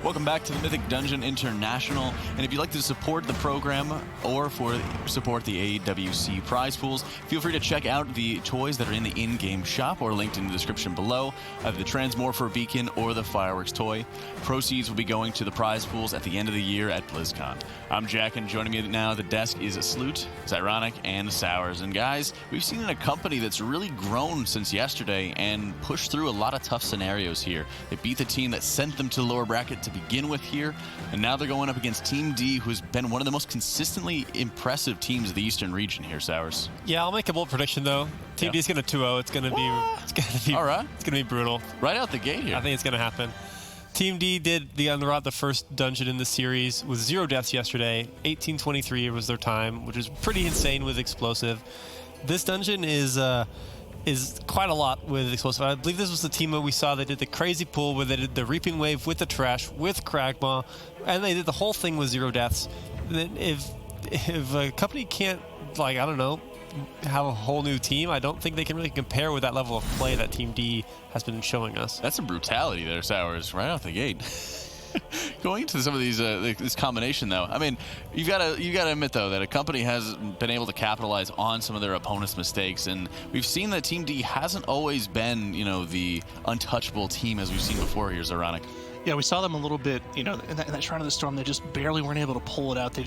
Welcome back to the Mythic Dungeon International. And if you'd like to support the program or support the AWC prize pools, feel free to check out the toys that are in the in-game shop or linked in the description below. The Transmorpher Beacon or the Fireworks toy. Proceeds will be going to the prize pools at the end of the year at BlizzCon. I'm Jack, and joining me now at the desk is Sloot, Zyronic, and Sours. And guys, we've seen an Accompany that's really grown since yesterday and pushed through a lot of tough scenarios here. They beat the team that sent them to the lower bracket to begin with here, and now they're going up against Team D, who's been one of the most consistently impressive teams of the Eastern region here, Sours. Yeah, I'll make a bold prediction though. Team D is going to 2-0. It's going to be all right. It's going to be brutal. Right out the gate here. I think it's going to happen. Team D did the first dungeon in the series with 0 deaths yesterday. 18:23 was their time, which is pretty insane with explosive. This dungeon is quite a lot with explosive. I believe this was the team that we saw that did the crazy pull where they did the Reaping Wave with the Trash, with Kragmaw, and they did the whole thing with 0 deaths. Then if a company can't, like, I don't know, have a whole new team, I don't think they can really compare with that level of play that Team D has been showing us. That's some brutality there, Sours, right out the gate. Going into some of these this combination, though, I mean, you gotta admit though that Accompany has been able to capitalize on some of their opponents' mistakes, and we've seen that Team D hasn't always been, you know, the untouchable team as we've seen before here, Zyronic. Yeah, we saw them a little bit, you know, in that Shrine of the Storm. They just barely weren't able to pull it out. They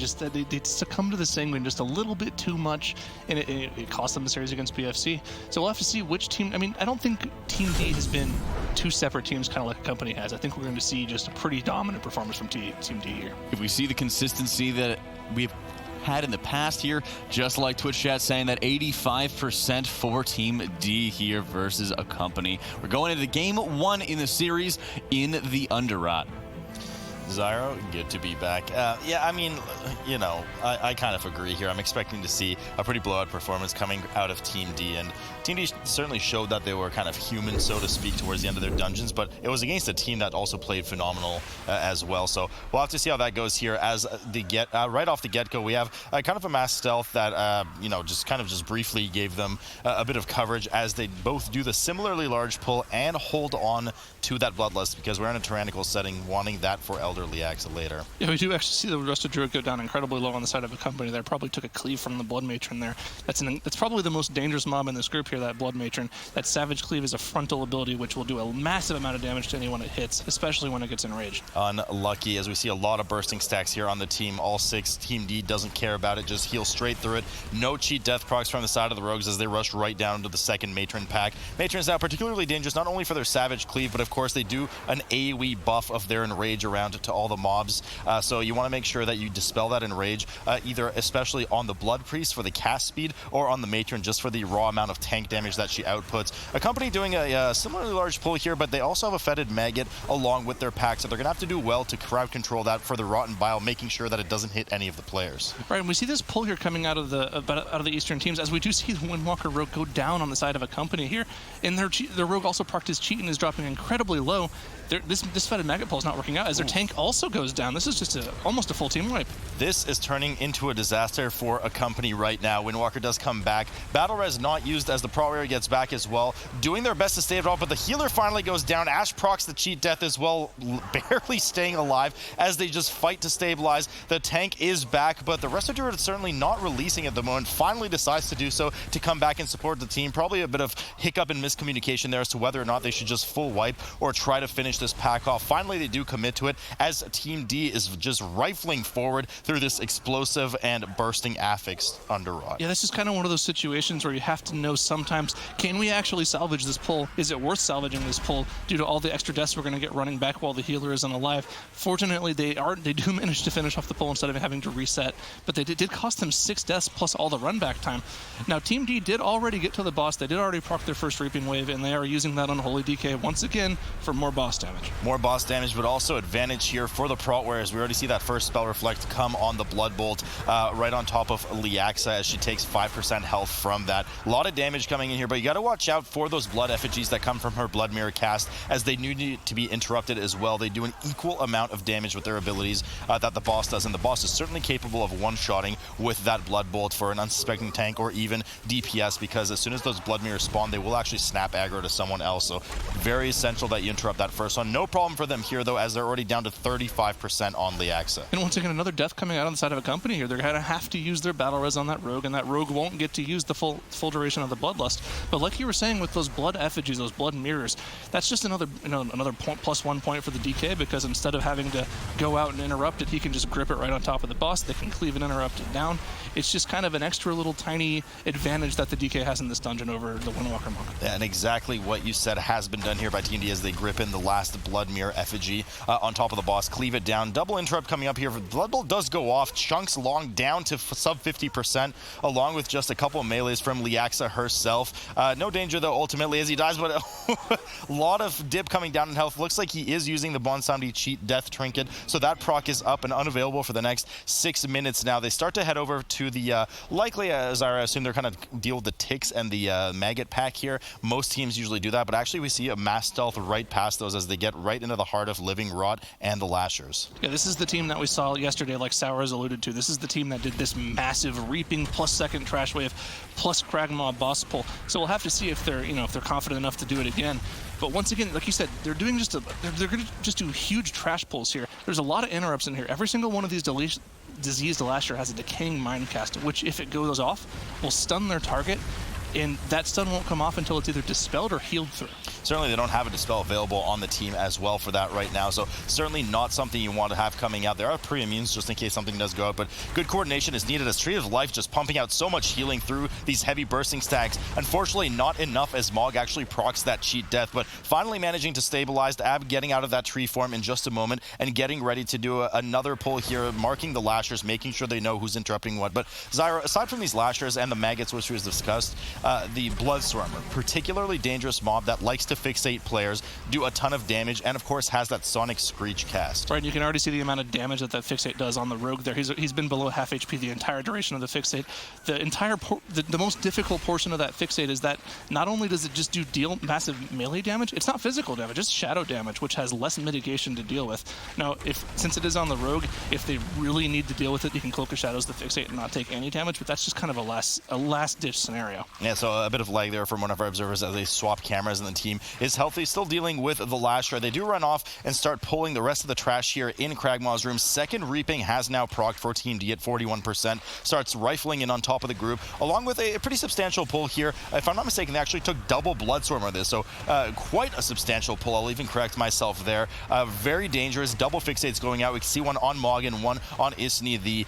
succumbed to the Sanguine just a little bit too much, and it cost them the series against BFC. So we'll have to see which team. I mean, I don't think Team D has been two separate teams, kind of like Accompany has. I think we're going to see just a pretty dominant performance from Team D here. If we see the consistency that we've had in the past here, just like Twitch chat saying that 85% for Team D here versus Accompany. We're going into game 1 in the series in the Underrot. Zyro, good to be back. Yeah, I mean, you know, I kind of agree here. I'm expecting to see a pretty blowout performance coming out of Team D, and Team D certainly showed that they were kind of human, so to speak, towards the end of their dungeons, but it was against a team that also played phenomenal as well. So we'll have to see how that goes here. As right off the get-go, we have kind of a mass stealth that, you know, just briefly gave them a bit of coverage as they both do the similarly large pull and hold on to that Bloodlust, because we're in a tyrannical setting, wanting that for Elder Liaxa later. Yeah, we do actually see the Rusted Druid go down incredibly low on the side of Accompany there. Probably took a cleave from the Blood Matron there. That's probably the most dangerous mob in this group here, that Blood Matron. That Savage Cleave is a frontal ability which will do a massive amount of damage to anyone it hits, especially when it gets enraged. Unlucky, as we see a lot of bursting stacks here on the team. All 6. Team D doesn't care about it, just heal straight through it. No cheat death procs from the side of the Rogues as they rush right down to the second Matron pack. Matron's now particularly dangerous, not only for their Savage Cleave, but of course they do an AoE buff of their enrage around to all the mobs. So you want to make sure that you dispel that enrage, either especially on the Blood Priest for the cast speed, or on the Matron just for the raw amount of tank damage that she outputs. Accompany doing a similarly large pull here, but they also have a Fetid Maggot along with their pack, so they're going to have to do well to crowd control that for the Rotten Bile, making sure that it doesn't hit any of the players. Right, and we see this pull here coming out of the Eastern teams, as we do see the Windwalker Rogue go down on the side of Accompany here, and their Rogue also parked his cheat and is dropping incredibly low. This Fetid Maggot pull is not working out, as their tank also goes down. This is just almost a full team wipe. This is turning into a disaster for Accompany right now. Windwalker does come back. Battle Res not used as the Pro Warrior gets back as well. Doing their best to stave it off, but the healer finally goes down. Ash procs the cheat death as well, barely staying alive as they just fight to stabilize. The tank is back, but the rest of Druid is certainly not releasing at the moment. Finally decides to do so to come back and support the team. Probably a bit of hiccup and miscommunication there as to whether or not they should just full wipe or try to finish this pack off. Finally, they do commit to it as Team D is just rifling forward through this explosive and bursting affix Underrot. Yeah, this is kind of one of those situations where you have to know sometimes, can we actually salvage this pull? Is it worth salvaging this pull due to all the extra deaths we're going to get running back while the healer isn't alive? Fortunately, they do manage to finish off the pull instead of having to reset, but they did cost them 6 deaths plus all the run back time. Now, Team D did already get to the boss. They did already proc their first Reaping Wave, and they are using that Unholy DK once again for more boss damage. More boss damage, but also advantage here for the Prot, whereas we already see that first Spell Reflect come on the Blood Bolt right on top of Liaxa as she takes 5% health from that. A lot of damage coming in here, but you got to watch out for those Blood Effigies that come from her Blood Mirror cast, as they need to be interrupted as well. They do an equal amount of damage with their abilities that the boss does, and the boss is certainly capable of one-shotting with that Blood Bolt for an unsuspecting tank or even DPS, because as soon as those Blood Mirrors spawn, they will actually snap aggro to someone else. So very essential that you interrupt that first one. No problem for them here, though, as they're already down to 35% on Liaxa. And once again, another death coming out on the side of Accompany here. They're going to have to use their battle res on that rogue, and that rogue won't get to use the full duration of the Bloodlust. But like you were saying with those blood effigies, those blood mirrors, that's just another +1 point for the DK, because instead of having to go out and interrupt it, he can just grip it right on top of the boss. They can cleave and interrupt it down. It's just kind of an extra little tiny advantage that the DK has in this dungeon over the Windwalker Monk. Yeah, and exactly what you said has been done here by Team D as they grip in the last blood mirror effigy on top of the boss, cleave it down. Double interrupt coming up here. Blood Bolt does go off. Chunks long down to sub 50%, along with just a couple of melees from Liaxa herself. No danger though ultimately as he dies, but a lot of dip coming down in health. Looks like he is using the Bonsandi cheat death trinket, so that proc is up and unavailable for the next 6 minutes now. They start to head over to the likely, as I assume, they're kind of deal with the ticks and the maggot pack here. Most teams usually do that, but actually we see a mass stealth right past those as they get right into the heart of Living Rot and the Lashers. Yeah, this is the team that we saw yesterday, like Sours alluded to. This is the team that did this massive reaping plus second trash wave plus Kragmaw boss pull. So we'll have to see if they're, if they're confident enough to do it again. But once again, like you said, they're doing they're going to just do huge trash pulls here. There's a lot of interrupts in here. Every single one of these diseased Lasher has a decaying Mindcast, which if it goes off, will stun their target, and that stun won't come off until it's either dispelled or healed through. Certainly they don't have a Dispel available on the team as well for that right now, so certainly not something you want to have coming out. There are pre-immunes just in case something does go out, but good coordination is needed as Tree of Life just pumping out so much healing through these heavy bursting stacks. Unfortunately, not enough as Mog actually procs that cheat death, but finally managing to stabilize. Ab getting out of that tree form in just a moment and getting ready to do another pull here, marking the Lashers, making sure they know who's interrupting what. But Zyra, aside from these Lashers and the Maggots, which was discussed, the Bloodstormer, particularly dangerous mob that likes to fixate players, do a ton of damage, and of course has that Sonic Screech cast. Right, you can already see the amount of damage that fixate does on the rogue there. He's been below half HP the entire duration of the fixate. The most difficult portion of that fixate is that not only does it just deal massive melee damage, it's not physical damage, it's shadow damage, which has less mitigation to deal with. Now, since it is on the rogue, if they really need to deal with it, you can Cloak of Shadows the fixate and not take any damage, but that's just kind of a last-ditch scenario. Yeah, so a bit of lag there from one of our observers as they swap cameras, and the team is healthy, still dealing with the Lasher. They do run off and start pulling the rest of the trash here in Kragmaw's room. Second Reaping has now procced for Team D at 41%, starts rifling in on top of the group, along with a pretty substantial pull here. If I'm not mistaken, they actually took double Bloodstorm of this, so quite a substantial pull. I'll even correct myself there. Very dangerous, double fixates going out. We can see one on Mog and one on Isni, the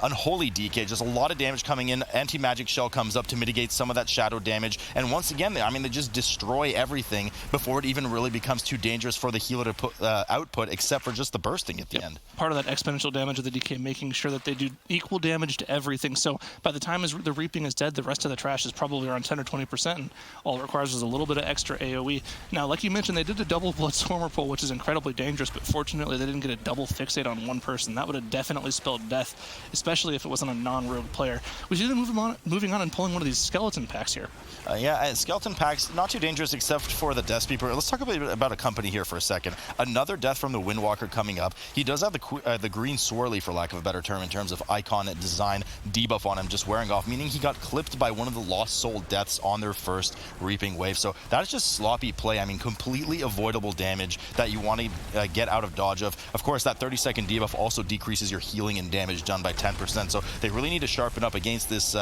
Unholy DK. Just a lot of damage coming in. Anti-Magic Shell comes up to mitigate some of that shadow damage, and once again, they just destroy everything before it even really becomes too dangerous for the healer to put output, except for just the bursting at the end. Part of that exponential damage of the DK, making sure that they do equal damage to everything. So by the time the Reaping is dead, the rest of the trash is probably around 10 or 20%, and all it requires is a little bit of extra AoE. Now, like you mentioned, they did a double Bloodstormer pull, which is incredibly dangerous, but fortunately they didn't get a double fixate on one person. That would have definitely spelled death, especially if it wasn't a non-rogue player. We see them moving on and pulling one of these skeleton packs here. Yeah, skeleton packs, not too dangerous except for the Death Speaker. Let's talk a bit about Accompany here for a second. Another death from the Windwalker coming up. He does have the green swirly, for lack of a better term, in terms of icon design debuff on him, just wearing off, meaning he got clipped by one of the Lost Soul deaths on their first Reaping wave. So that is just sloppy play. Completely avoidable damage that you want to get out of dodge of. Of course, that 30-second debuff also decreases your healing and damage done by 10%. So they really need to sharpen up against this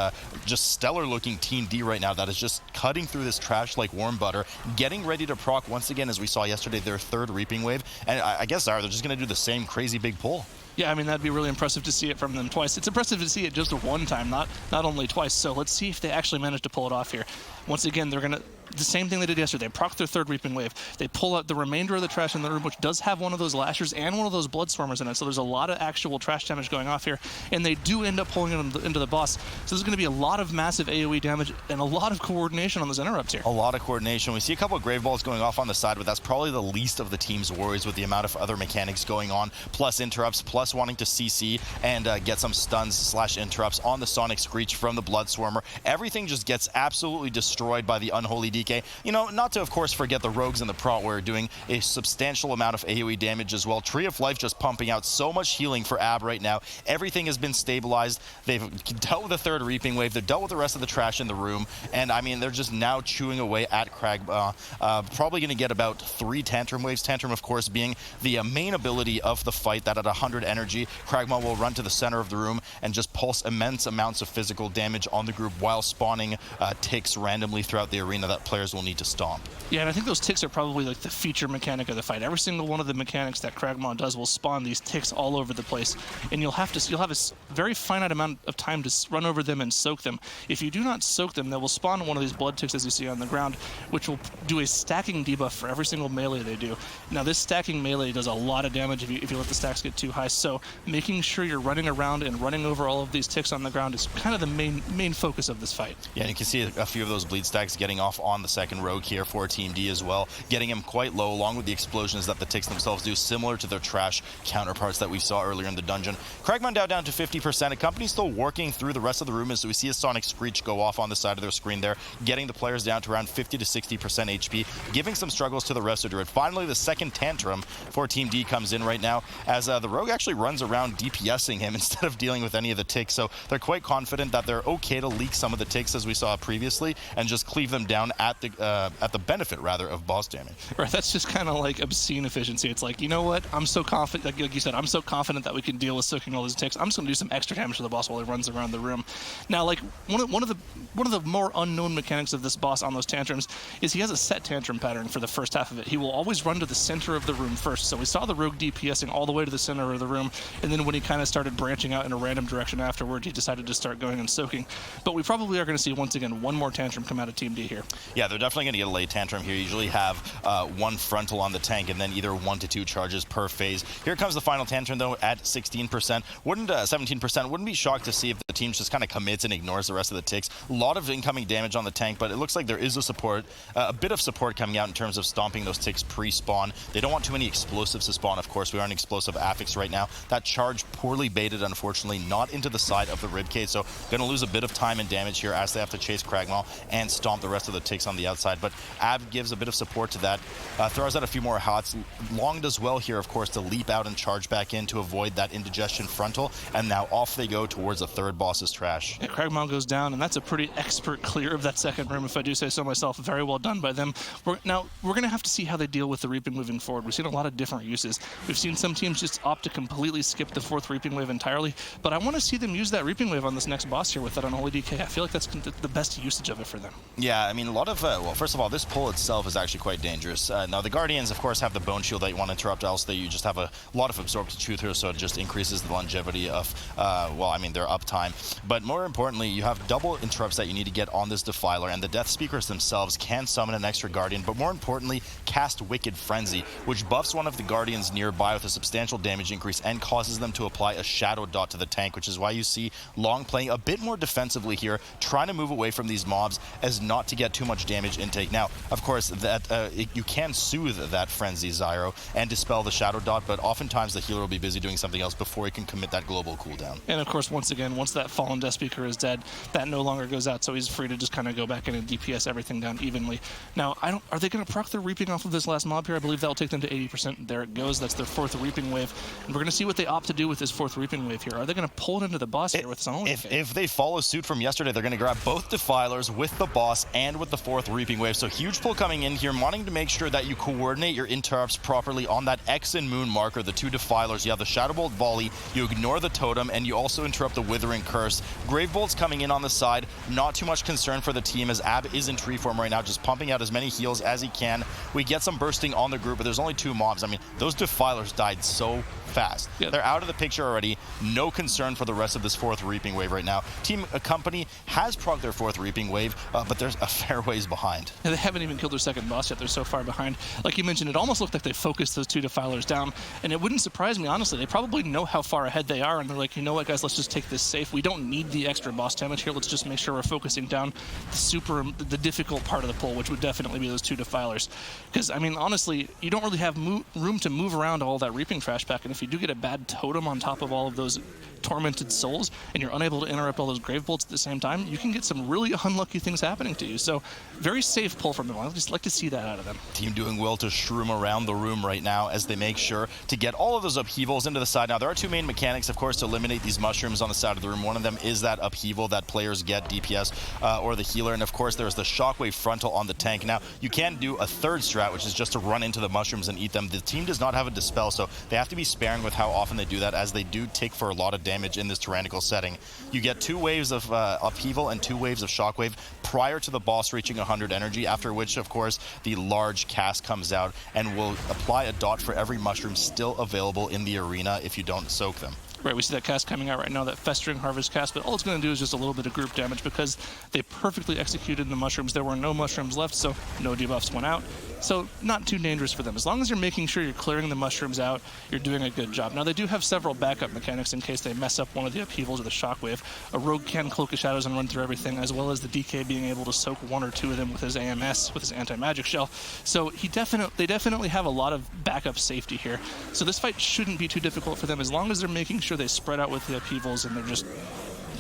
just stellar-looking Team D right now that is just cutting through this trash like warm butter, getting ready to proc once again, as we saw yesterday, their third Reaping wave. And I guess they're just going to do the same crazy big pull. Yeah, that'd be really impressive to see it from them twice. It's impressive to see it just one time, not only twice. So let's see if they actually manage to pull it off here. Once again, they're going to the same thing they did yesterday. They proc their third Reaping wave. They pull out the remainder of the trash in the room, which does have one of those Lashers and one of those Bloodstormers in it. So there's a lot of actual trash damage going off here. And they do end up pulling it into the boss. So there's going to be a lot of massive AoE damage and a lot of coordination on those interrupts here. A lot of coordination. We see a couple of Grave Balls going off on the side, but that's probably the least of the team's worries with the amount of other mechanics going on, plus interrupts, plus wanting to CC and get some stuns / interrupts on the Sonic Screech from the Bloodstormer. Everything just gets absolutely destroyed by the Unholy DK. DK. You know, not to, of course, forget the Rogues and the Prot were doing a substantial amount of AoE damage as well. Tree of Life just pumping out so much healing for AB right now. Everything has been stabilized. They've dealt with the third Reaping Wave. They've dealt with the rest of the trash in the room. And, I mean, they're just now chewing away at Kragma. Probably going to get about 3 Tantrum Waves. Tantrum, of course, being the main ability of the fight, that at 100 energy, Kragma will run to the center of the room and just pulse immense amounts of physical damage on the group while spawning ticks randomly throughout the arena that players will need to stomp. Yeah, and I think those ticks are probably like the feature mechanic of the fight. Every single one of the mechanics that Kragma does will spawn these ticks all over the place, and you'll have a very finite amount of time to run over them and soak them. If you do not soak them, they will spawn one of these blood ticks as you see on the ground, which will do a stacking debuff for every single melee they do. Now, this stacking melee does a lot of damage if you let the stacks get too high, so making sure you're running around and running over all of these ticks on the ground is kind of the main focus of this fight. Yeah, and you can see a few of those bleed stacks getting off on the second Rogue here for Team D as well, getting him quite low, along with the explosions that the ticks themselves do, similar to their trash counterparts that we saw earlier in the dungeon. Kragma now down to 50%. Accompany still working through the rest of the room, as we see a Sonic Screech go off on the side of their screen there, getting the players down to around 50 to 60% HP, giving some struggles to the rest of Druid. Finally, the second Tantrum for Team D comes in right now, as the Rogue actually runs around DPSing him instead of dealing with any of the ticks, so they're quite confident that they're okay to leak some of the ticks as we saw previously and just cleave them down at the benefit, rather, of boss damage. Right, that's just kind of like obscene efficiency. It's like, you know what, I'm so confident, like you said, I'm so confident that we can deal with soaking all these ticks. I'm just going to do some extra damage to the boss while he runs around the room. Now, like, one of the more unknown mechanics of this boss on those tantrums is he has a set tantrum pattern for the first half of it. He will always run to the center of the room first. So we saw the Rogue DPSing all the way to the center of the room, and then when he kind of started branching out in a random direction afterward, he decided to start going and soaking. But we probably are going to see, once again, one more tantrum come out of Team D here. Yeah, they're definitely going to get a late tantrum here. You usually have one frontal on the tank and then either 1 to 2 charges per phase. Here comes the final tantrum, though, at 16%. 17%. Wouldn't be shocked to see if the team just kind of commits and ignores the rest of the ticks. A lot of incoming damage on the tank, but it looks like there is a bit of support coming out in terms of stomping those ticks pre-spawn. They don't want too many explosives to spawn, of course. We are in explosive affix right now. That charge poorly baited, unfortunately, not into the side of the ribcage, so going to lose a bit of time and damage here as they have to chase Kragma and stomp the rest of the ticks on the outside. But Ab gives a bit of support to that, throws out a few more hots. Long does well here, of course, to leap out and charge back in to avoid that indigestion frontal, and now off they go towards the third boss's trash. Yeah, Kragma goes down, and that's a pretty expert clear of that second room, if I do say so myself. Very well done by them. We're going to have to see how they deal with the Reaping moving forward. We've seen a lot of different uses. We've seen some teams just opt to completely skip the fourth Reaping Wave entirely, but I want to see them use that Reaping Wave on this next boss here with that Unholy DK. I feel like that's the best usage of it for them. Yeah, I mean, a lot of, well, first of all, this pull itself is actually quite dangerous. Now, the Guardians, of course, have the Bone Shield that you want to interrupt, else you just have a lot of absorbed to chew through, so it just increases the longevity of, well, I mean, their uptime. But more importantly, you have double interrupts that you need to get on this Defiler, and the Death Speakers themselves can summon an extra Guardian, but more importantly, cast Wicked Frenzy, which buffs one of the Guardians nearby with a substantial damage increase and causes them to apply a Shadow Dot to the tank, which is why you see Long playing a bit more defensively here, trying to move away from these mobs as not to get too much damage intake. Now, of course, that you can soothe that Frenzy, Zyro, and dispel the Shadow Dot, but oftentimes the healer will be busy doing something else before he can commit that global cooldown. And of course, once again, once that Fallen Death Speaker is dead, that no longer goes out, so he's free to just kind of go back in and DPS everything down evenly. Now, are they going to proc their Reaping off of this last mob here? I believe that'll take them to 80%. There it goes. That's their fourth Reaping Wave. And we're going to see what they opt to do with this fourth Reaping Wave here. Are they going to pull it into the boss here with its own? If they follow suit from yesterday, they're going to grab both Defilers with the boss and with the fourth Reaping Wave. So huge pull coming in here, wanting to make sure that you coordinate your interrupts properly on that X and Moon marker, the two Defilers. You have the Shadow Bolt volley, you ignore the totem, and you also interrupt the Withering Curse. Grave Bolt's coming in on the side. Not too much concern for the team as Ab is in tree form right now, just pumping out as many heals as he can. We get some bursting on the group, but there's only two mobs. I mean, those Defilers died so fast. Yep. They're out of the picture already. No concern for the rest of this fourth Reaping Wave right now. Team Accompany has procced their fourth Reaping Wave, but there's a fair ways behind. Yeah, they haven't even killed their second boss yet. They're so far behind. Like you mentioned, it almost looked like they focused those two Defilers down, and it wouldn't surprise me, honestly. They probably know how far ahead they are, and they're like, you know what, guys, let's just take this safe. We don't need the extra boss damage here. Let's just make sure we're focusing down the difficult part of the pull, which would definitely be those two Defilers. Because, I mean, honestly, you don't really have room to move around all that Reaping trash pack, and if you do get a bad totem on top of all of those tormented souls, and you're unable to interrupt all those Grave Bolts at the same time, you can get some really unlucky things happening to you. So very safe pull from them. I just like to see that out of them. Team doing well to shroom around the room right now as they make sure to get all of those upheavals into the side. Now, there are two main mechanics, of course, to eliminate these mushrooms on the side of the room. One of them is that upheaval that players get, DPS or the healer. And, of course, there's the shockwave frontal on the tank. Now, you can do a third strat, which is just to run into the mushrooms and eat them. The team does not have a dispel, so they have to be sparing with how often they do that, as they do take for a lot of damage in this tyrannical setting. You get 2 waves of upheaval and 2 waves of shockwave prior to the boss reaching 100 energy, after which, of course, the large cast comes out and will apply a dot for every mushroom still available in the arena if you don't soak them. Right, we see that cast coming out right now, that Festering Harvest cast, but all it's going to do is just a little bit of group damage because they perfectly executed the mushrooms. There were no mushrooms left, so no debuffs went out. So not too dangerous for them. As long as you're making sure you're clearing the mushrooms out, you're doing a good job. Now, they do have several backup mechanics in case they mess up one of the upheavals or the shockwave. A rogue can Cloak of Shadows and run through everything, as well as the DK being able to soak 1 or 2 of them with his AMS, with his anti-magic shell. So they definitely have a lot of backup safety here. So this fight shouldn't be too difficult for them as long as they're making sure they spread out with the upheavals and they're just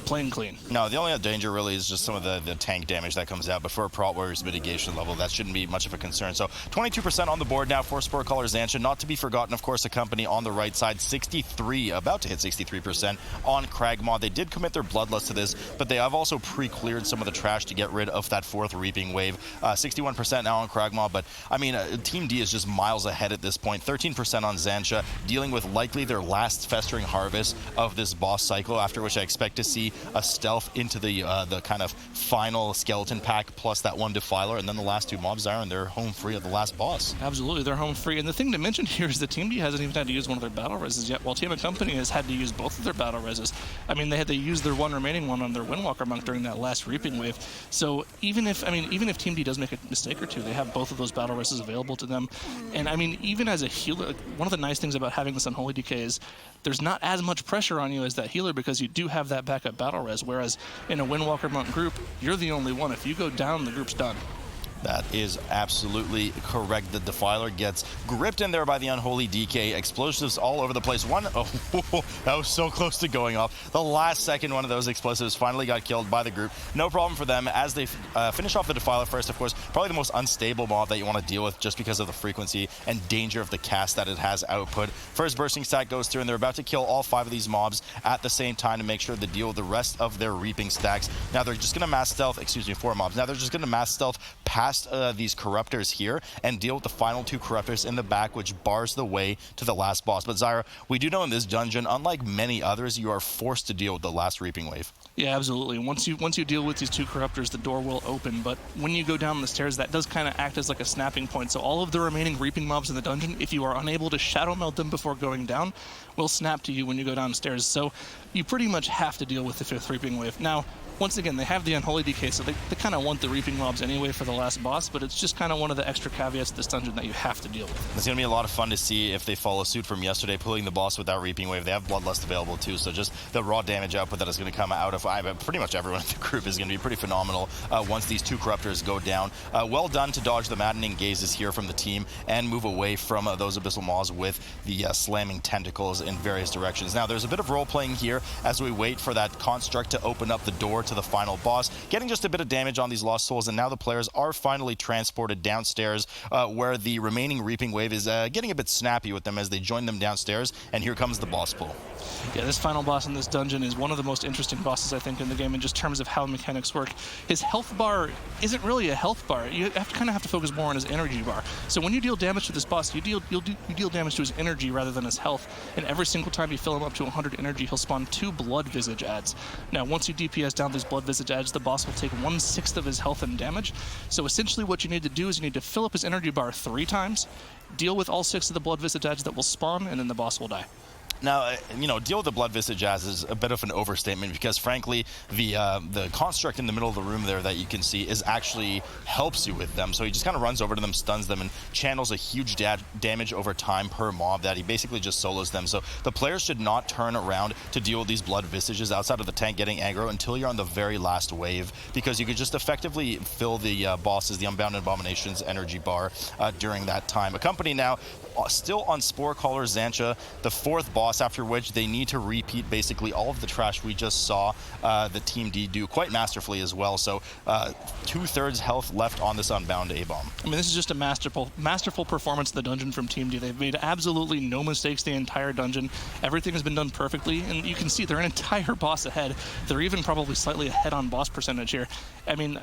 plain clean. No, the only danger really is just some of the tank damage that comes out, but for a Prot Warriors mitigation level, that shouldn't be much of a concern. So 22% on the board now for Sporecaller Xantia. Not to be forgotten, of course, Accompany on the right side, 63, about to hit 63% on Kragmaw. They did commit their Bloodlust to this, but they have also pre-cleared some of the trash to get rid of that 4th Reaping Wave. 61% now on Kragmaw, but I mean, Team D is just miles ahead at this point. 13% on Xantia, dealing with likely their last Festering Harvest of this boss cycle, after which I expect to see a stealth into the kind of final skeleton pack plus that 1 Defiler, and then the last 2 mobs are, and they're home free of the last boss. Absolutely, they're home free. And the thing to mention here is that Team D hasn't even had to use one of their battle reses yet, while Team Accompany has had to use both of their battle reses. I mean, they had to use their 1 remaining one on their Windwalker Monk during that last Reaping Wave. So even if Team D does make a mistake or two, they have both of those battle reses available to them. And I mean, even as a healer, one of the nice things about having this Unholy DK is there's not as much pressure on you as that healer because you do have that backup battle res, whereas in a Windwalker Monk group, you're the only one. If you go down, the group's done. That is absolutely correct. The Defiler gets gripped in there by the Unholy DK. Explosives all over the place. That was so close to going off. The last second one of those explosives finally got killed by the group. No problem for them as they finish off the Defiler first. Of course, probably the most unstable mob that you want to deal with just because of the frequency and danger of the cast that it has output. First bursting stack goes through, and they're about to kill all 5 of these mobs at the same time to make sure to deal with the rest of their Reaping stacks. Now they're just going to mass stealth, 4 mobs. Now they're just going to mass stealth past these Corruptors here and deal with the final 2 Corruptors in the back, which bars the way to the last boss. But Zyra, we do know in this dungeon, unlike many others, you are forced to deal with the last Reaping Wave. Yeah, absolutely. Once you deal with these 2 Corruptors, the door will open, but when you go down the stairs, that does kind of act as like a snapping point. So all of the remaining Reaping mobs in the dungeon, if you are unable to Shadow Melt them before going down, will snap to you when you go downstairs. So you pretty much have to deal with the 5th Reaping Wave. Now, once again, they have the Unholy DK, so they kind of want the Reaping mobs anyway for the last boss, but it's just kind of one of the extra caveats of this dungeon that you have to deal with. It's going to be a lot of fun to see if they follow suit from yesterday, pulling the boss with that Reaping Wave. They have Bloodlust available too, so just the raw damage output that is going to come out of pretty much everyone in the group is going to be pretty phenomenal once these 2 Corruptors go down. Well done to dodge the maddening gazes here from the team and move away from those Abyssal Maws with the slamming tentacles in various directions. Now, there's a bit of role-playing here as we wait for that construct to open up the door to the final boss, getting just a bit of damage on these Lost Souls, and now the players are finally transported downstairs where the remaining Reaping Wave is getting a bit snappy with them as they join them downstairs, and here comes the boss pull. Yeah, this final boss in this dungeon is one of the most interesting bosses, I think, in the game in just terms of how mechanics work. His health bar isn't really a health bar. You kind of have to focus more on his energy bar. So when you deal damage to this boss, you deal damage to his energy rather than his health, and every single time you fill him up to 100 energy, he'll spawn 2 Blood Visage adds. Now, once you DPS down these Blood Visage adds, the boss will take 1/6 of his health and damage. So essentially what you need to do is you need to fill up his energy bar 3 times, deal with all 6 of the Blood Visage adds that will spawn, and then the boss will die. Now, deal with the Blood Visage as is a bit of an overstatement because, frankly, the construct in the middle of the room there that you can see is actually helps you with them. So he just kind of runs over to them, stuns them, and channels a huge damage over time per mob that he basically just solos them. So the players should not turn around to deal with these Blood Visages outside of the tank getting aggro until you're on the very last wave, because you could just effectively fill the bosses, the Unbound Abominations energy bar during that time. Accompany now still on Sporecaller Xantia, the 4th boss boss, after which they need to repeat basically all of the trash we just saw the Team D do quite masterfully as well. So 2/3 health left on this Unbound A-Bomb. I mean, this is just a masterful performance of the dungeon from Team D. They've made absolutely no mistakes the entire dungeon. Everything has been done perfectly, and you can see they're an entire boss ahead. They're even probably slightly ahead on boss percentage here. I mean,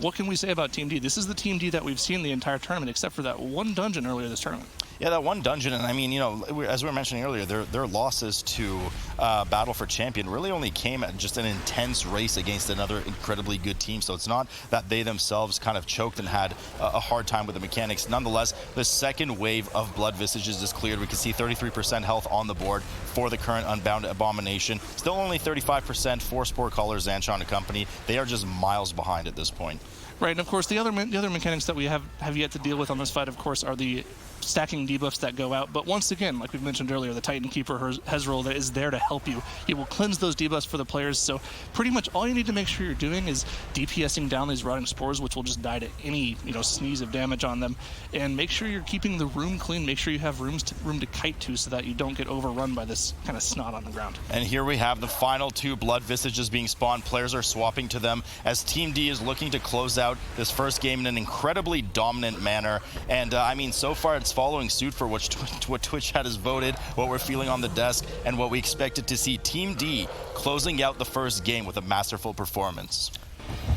what can we say about Team D? This is the Team D that we've seen the entire tournament, except for that one dungeon earlier this tournament. Yeah, that one dungeon, and I mean, you know, as we were mentioning earlier, their losses to Battle for Champion really only came at just an intense race against another incredibly good team. So it's not that they themselves kind of choked and had a hard time with the mechanics. Nonetheless, the second wave of Blood Visages is cleared. We can see 33% health on the board for the current Unbound Abomination. Still only 35% for Sport Caller, Zanchon Accompany. They are just miles behind at this point. Right, and of course, the other mechanics that we have yet to deal with on this fight, of course, are the stacking debuffs that go out. But once again, like we've mentioned earlier, the Titan Keeper Hezrol that is there to help you. He will cleanse those debuffs for the players. So pretty much all you need to make sure you're doing is DPSing down these rotting spores, which will just die to any sneeze of damage on them. And make sure you're keeping the room clean. Make sure you have room to kite to, so that you don't get overrun by this kind of snot on the ground. And here we have the final 2 Blood Visages being spawned. Players are swapping to them as Team D is looking to close out this first game in an incredibly dominant manner. And I mean, so far it's following suit for what Twitch chat has voted, what we're feeling on the desk, and what we expected to see. Team D closing out the first game with a masterful performance.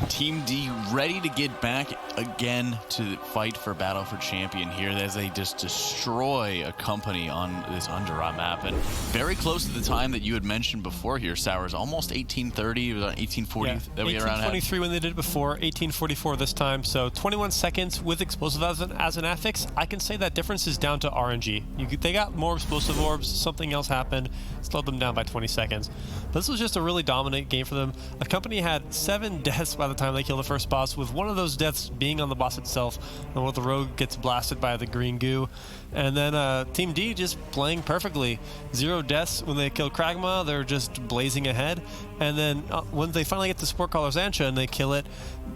Team D ready to get back again to fight for Battle for Champion here as they just destroy Accompany on this Underrot map. And very close to the time that you had mentioned before here, Sours, almost 1830, 1840 that we around had. 1823 when they did it before, 1844 this time. So 21 seconds with explosive as an affix. I can say that difference is down to RNG. They got more explosive orbs, something else happened, slowed them down by 20 seconds. But this was just a really dominant game for them. Accompany had 7 deaths by the time they killed the first boss, with one of those deaths being on the boss itself, and where the rogue gets blasted by the green goo. And then Team D just playing perfectly. 0 deaths when they kill Kragma. They're just blazing ahead. And then when they finally get to Sport Caller Zancha and they kill it,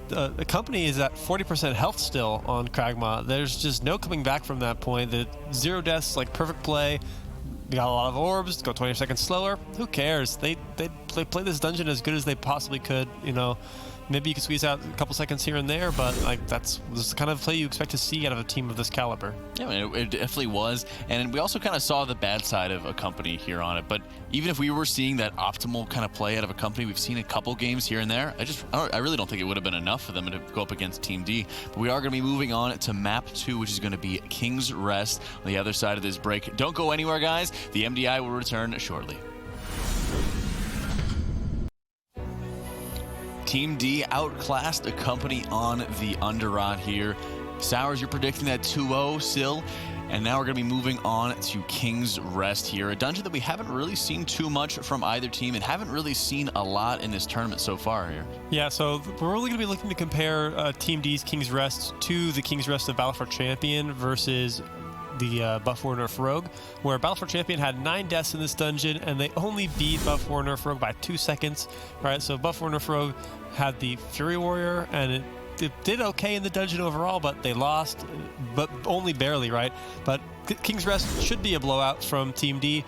the company is at 40% health still on Kragma. There's just no coming back from that point. The 0 deaths, like perfect play. They got a lot of orbs, go 20 seconds slower. Who cares? They play this dungeon as good as they possibly could, Maybe you can squeeze out a couple seconds here and there, but this is the kind of play you expect to see out of a team of this caliber. Yeah, I mean, it definitely was. And we also kind of saw the bad side of Accompany here on it. But even if we were seeing that optimal kind of play out of Accompany, we've seen a couple games here and there. I really don't think it would have been enough for them to go up against Team D. But we are going to be moving on to map 2, which is going to be King's Rest on the other side of this break. Don't go anywhere, guys. The MDI will return shortly. Team D outclassed Accompany on the Underrot here. Sours, you're predicting that 2-0 still. And now we're going to be moving on to King's Rest here, a dungeon that we haven't really seen too much from either team and haven't really seen a lot in this tournament so far here. Yeah, so we're really going to be looking to compare Team D's King's Rest to the King's Rest of Battle for Champion versus the Buff War Nerf Rogue, where Battle for Champion had 9 deaths in this dungeon, and they only beat Buff War Nerf Rogue by 2 seconds. Right, so Buff War Nerf Rogue had the Fury Warrior, and it did okay in the dungeon overall, but they lost, but only barely, right? But King's Rest should be a blowout from Team D.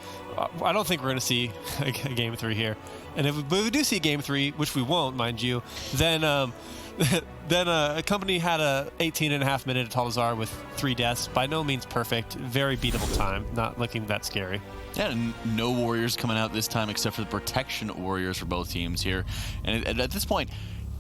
I don't think we're going to see a Game 3 here. And if we do see a Game 3, which we won't, mind you, then Accompany had a 18.5 minute Talazar with 3 deaths. By no means perfect. Very beatable time. Not looking that scary. Yeah, and no warriors coming out this time except for the protection warriors for both teams here. And at this point,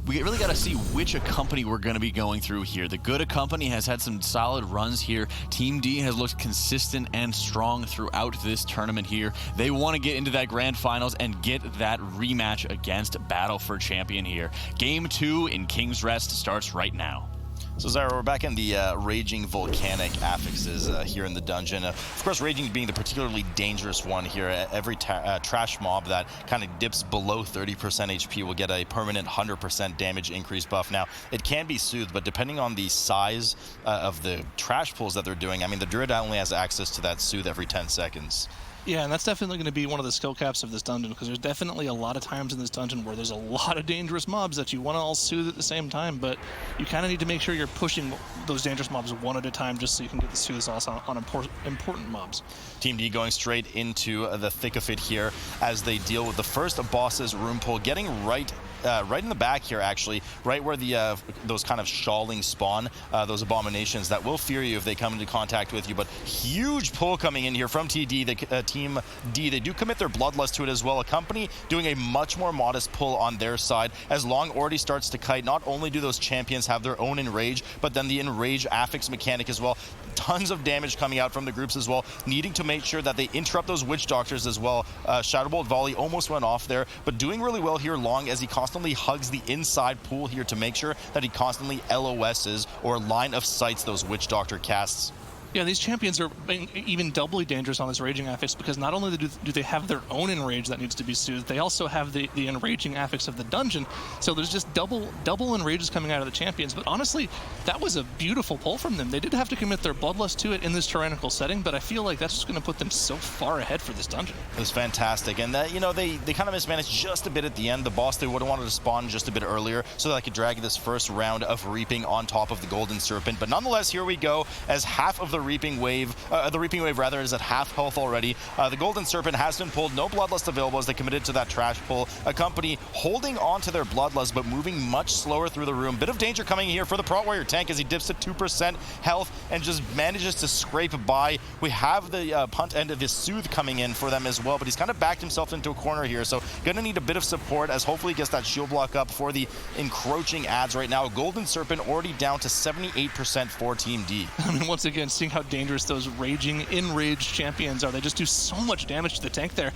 we really got to see which Accompany we're going to be going through here. The good Accompany has had some solid runs here. Team D has looked consistent and strong throughout this tournament here. They want to get into that grand finals and get that rematch against Battle for Champion here. Game 2 in King's Rest starts right now. So Zyra, we're back in the Raging Volcanic affixes here in the dungeon. Of course, Raging being the particularly dangerous one here. Every trash mob that kind of dips below 30% HP will get a permanent 100% damage increase buff. Now, it can be soothed, but depending on the size of the trash pulls that they're doing, I mean, the Druid only has access to that soothe every 10 seconds. Yeah, and that's definitely going to be one of the skill caps of this dungeon, because there's definitely a lot of times in this dungeon where there's a lot of dangerous mobs that you want to all soothe at the same time, but you kind of need to make sure you're pushing those dangerous mobs one at a time just so you can get the soothes also on important mobs. Team D going straight into the thick of it here as they deal with the first boss's room pull, getting right in the back here, actually, right where the those kind of shawling spawn, those abominations that will fear you if they come into contact with you. But huge pull coming in here from TD, the Team D. They do commit their bloodlust to it as well. Accompany doing a much more modest pull on their side as Long already starts to kite. Not only do those champions have their own enrage, but then the enrage affix mechanic as well. Tons of damage coming out from the groups as well, needing to make sure that they interrupt those witch doctors as well. Shadowbolt volley almost went off there, but doing really well here, Long, as he constantly hugs the inside pool here to make sure that he constantly LOSs or line of sights those witch doctor casts. Yeah, these champions are even doubly dangerous on this Raging Affix, because not only do they have their own enrage that needs to be soothed, they also have the enraging affix of the dungeon. So there's just double enrages coming out of the champions. But honestly, that was a beautiful pull from them. They did have to commit their bloodlust to it in this tyrannical setting, but I feel like that's just going to put them so far ahead for this dungeon. It was fantastic, and that, you know, they kind of mismanaged just a bit at the end. The boss, they would have wanted to spawn just a bit earlier so that I could drag this first round of reaping on top of the Golden Serpent. But nonetheless, here we go, as half of the Reaping Wave is at half health already. The Golden Serpent has been pulled, no bloodlust available as they committed to that trash pull. Accompany holding on to their bloodlust, but moving much slower through the room. Bit of danger coming here for the Prot Warrior tank as he dips to 2% health and just manages to scrape by. We have the punt end of the Soothe coming in for them as well, but he's kind of backed himself into a corner here, so gonna need a bit of support as hopefully he gets that shield block up for the encroaching ads right now. Golden Serpent already down to 78% for Team D. I mean, once again, seeing how dangerous those raging enraged champions are. They just do so much damage to the tank there,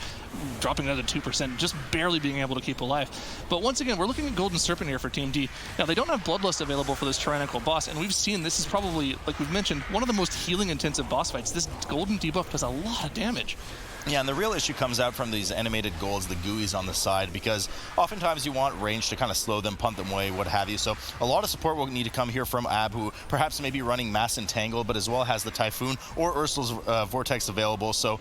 dropping down to 2%, just barely being able to keep alive. But once again, we're looking at Golden Serpent here for Team D. Now, they don't have bloodlust available for this tyrannical boss, and we've seen this is probably, like we've mentioned, one of the most healing intensive boss fights. This golden debuff does a lot of damage. Yeah, and the real issue comes out from these animated golds, the GUIs on the side, because oftentimes you want range to kind of slow them, punt them away, what have you. So a lot of support will need to come here from Ab, who perhaps may be running Mass Entangle, but as well has the Typhoon or Ursul's Vortex available. So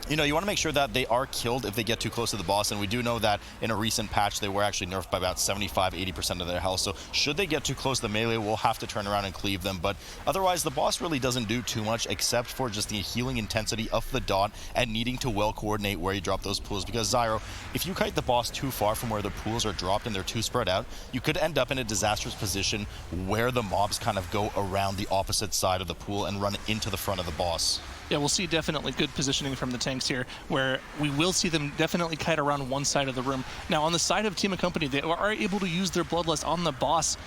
you know, you want to make sure that they are killed if they get too close to the boss, and we do know that in a recent patch they were actually nerfed by about 75-80% of their health, so should they get too close to the melee, we'll have to turn around and cleave them. But otherwise, the boss really doesn't do too much except for just the healing intensity of the dot and needing to well coordinate where you drop those pools, because Zyro, if you kite the boss too far from where the pools are dropped and they're too spread out, you could end up in a disastrous position where the mobs kind of go around the opposite side of the pool and run into the front of the boss. Yeah, we'll see definitely good positioning from the tanks here, where we will see them definitely kite around one side of the room. Now, on the side of Team Accompany, they are able to use their bloodlust on the boss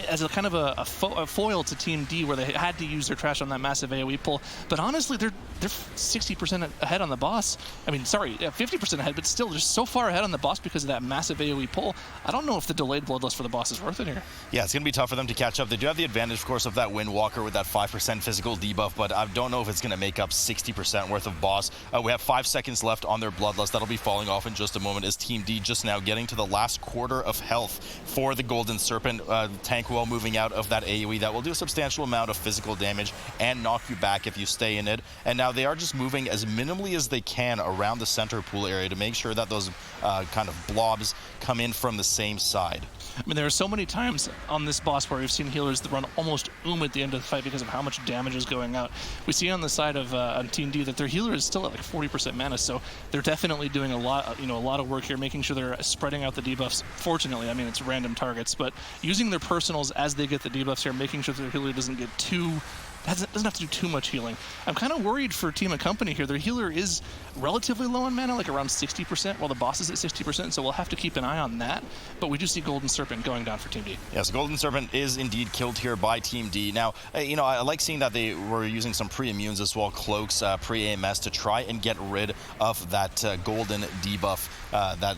as a kind of a foil to Team D, where they had to use their trash on that massive AoE pull. But honestly, they're 60% ahead on the boss. I mean, sorry, 50% ahead, but still, they're so far ahead on the boss because of that massive AoE pull. I don't know if the delayed bloodlust for the boss is worth it here. Yeah, it's going to be tough for them to catch up. They do have the advantage, of course, of that Windwalker with that 5% physical debuff, but I don't know if it's going to make up 60% worth of boss. We have 5 seconds left on their bloodlust. That'll be falling off in just a moment as Team D just now getting to the last quarter of health for the Golden Serpent. Tank well moving out of that AoE. That will do a substantial amount of physical damage and knock you back if you stay in it. And now they are just moving as minimally as they can around the center pool area to make sure that those kind of blobs come in from the same side. I mean, there are so many times on this boss where we've seen healers that run almost at the end of the fight because of how much damage is going out. We see on the side of on Team D that their healer is still at like 40% mana, so they're definitely doing a lot of work here, making sure they're spreading out the debuffs. Fortunately, I mean, it's random targets, but using their personals as they get the debuffs here, making sure their healer doesn't have to do too much healing. I'm kind of worried for Team Accompany here. Their healer is relatively low on mana, like around 60%, while the boss is at 60%, so we'll have to keep an eye on that. But we do see Golden Serpent going down for Team D. Yes, Golden Serpent is indeed killed here by Team D. Now, I like seeing that they were using some pre-immunes as well, cloaks, pre-AMS, to try and get rid of that golden debuff that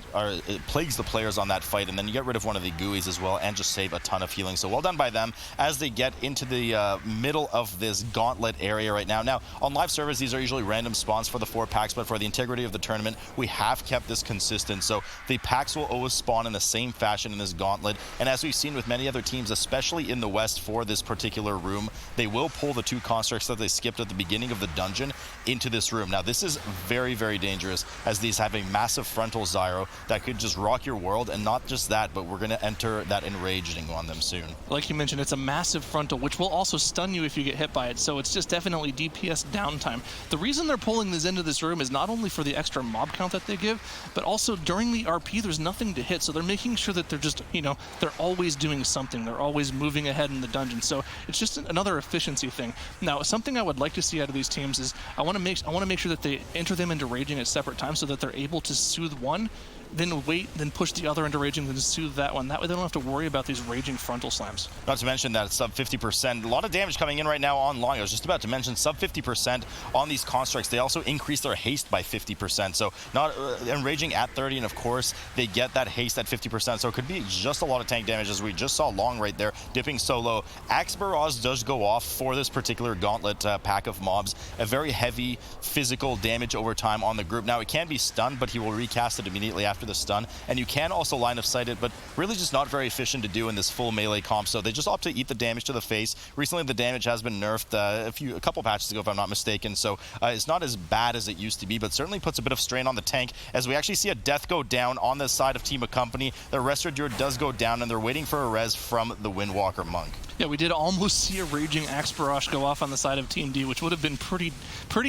plagues the players on that fight, and then you get rid of one of the GUIs as well and just save a ton of healing. So well done by them as they get into the middle of of this gauntlet area right now. Now, on live servers, these are usually random spawns for the 4 packs, but for the integrity of the tournament, we have kept this consistent. So the packs will always spawn in the same fashion in this gauntlet. And as we've seen with many other teams, especially in the West for this particular room, they will pull the 2 constructs that they skipped at the beginning of the dungeon into this room. Now, this is very, very dangerous, as these have a massive frontal Zyro that could just rock your world. And not just that, but we're going to enter that enraging on them soon. Like you mentioned, it's a massive frontal, which will also stun you if you get hit by it. So it's just definitely DPS downtime. The reason they're pulling this into this room is not only for the extra mob count that they give, but also during the RP, there's nothing to hit. So they're making sure that they're just, you know, they're always doing something. They're always moving ahead in the dungeon. So it's just another efficiency thing. Now, something I would like to see out of these teams is I want to make sure that they enter them into raging at separate times so that they're able to soothe one, then wait, then push the other into raging, then soothe that one. That way they don't have to worry about these raging frontal slams. Not to mention that it's sub 50%. A lot of damage coming in right now on long. I was just about to mention sub 50% on these constructs. They also increase their haste by 50%. So not enraging at 30, and of course they get that haste at 50%. So it could be just a lot of tank damage, as we just saw long right there dipping so low. Axe Barrage does go off for this particular gauntlet pack of mobs. A very heavy physical damage over time on the group. Now it can be stunned, but he will recast it immediately after the stun, and you can also line of sight it, but really just not very efficient to do in this full melee comp. So they just opt to eat the damage to the face. Recently the damage has been nerfed a couple patches ago, if I'm not mistaken, so it's not as bad as it used to be, but certainly puts a bit of strain on the tank, as we actually see a death go down on the side of Team Accompany. The Restored Druid does go down, and they're waiting for a res from the Windwalker Monk. Yeah, we did almost see a raging Axe Barrage go off on the side of Team D, which would have been pretty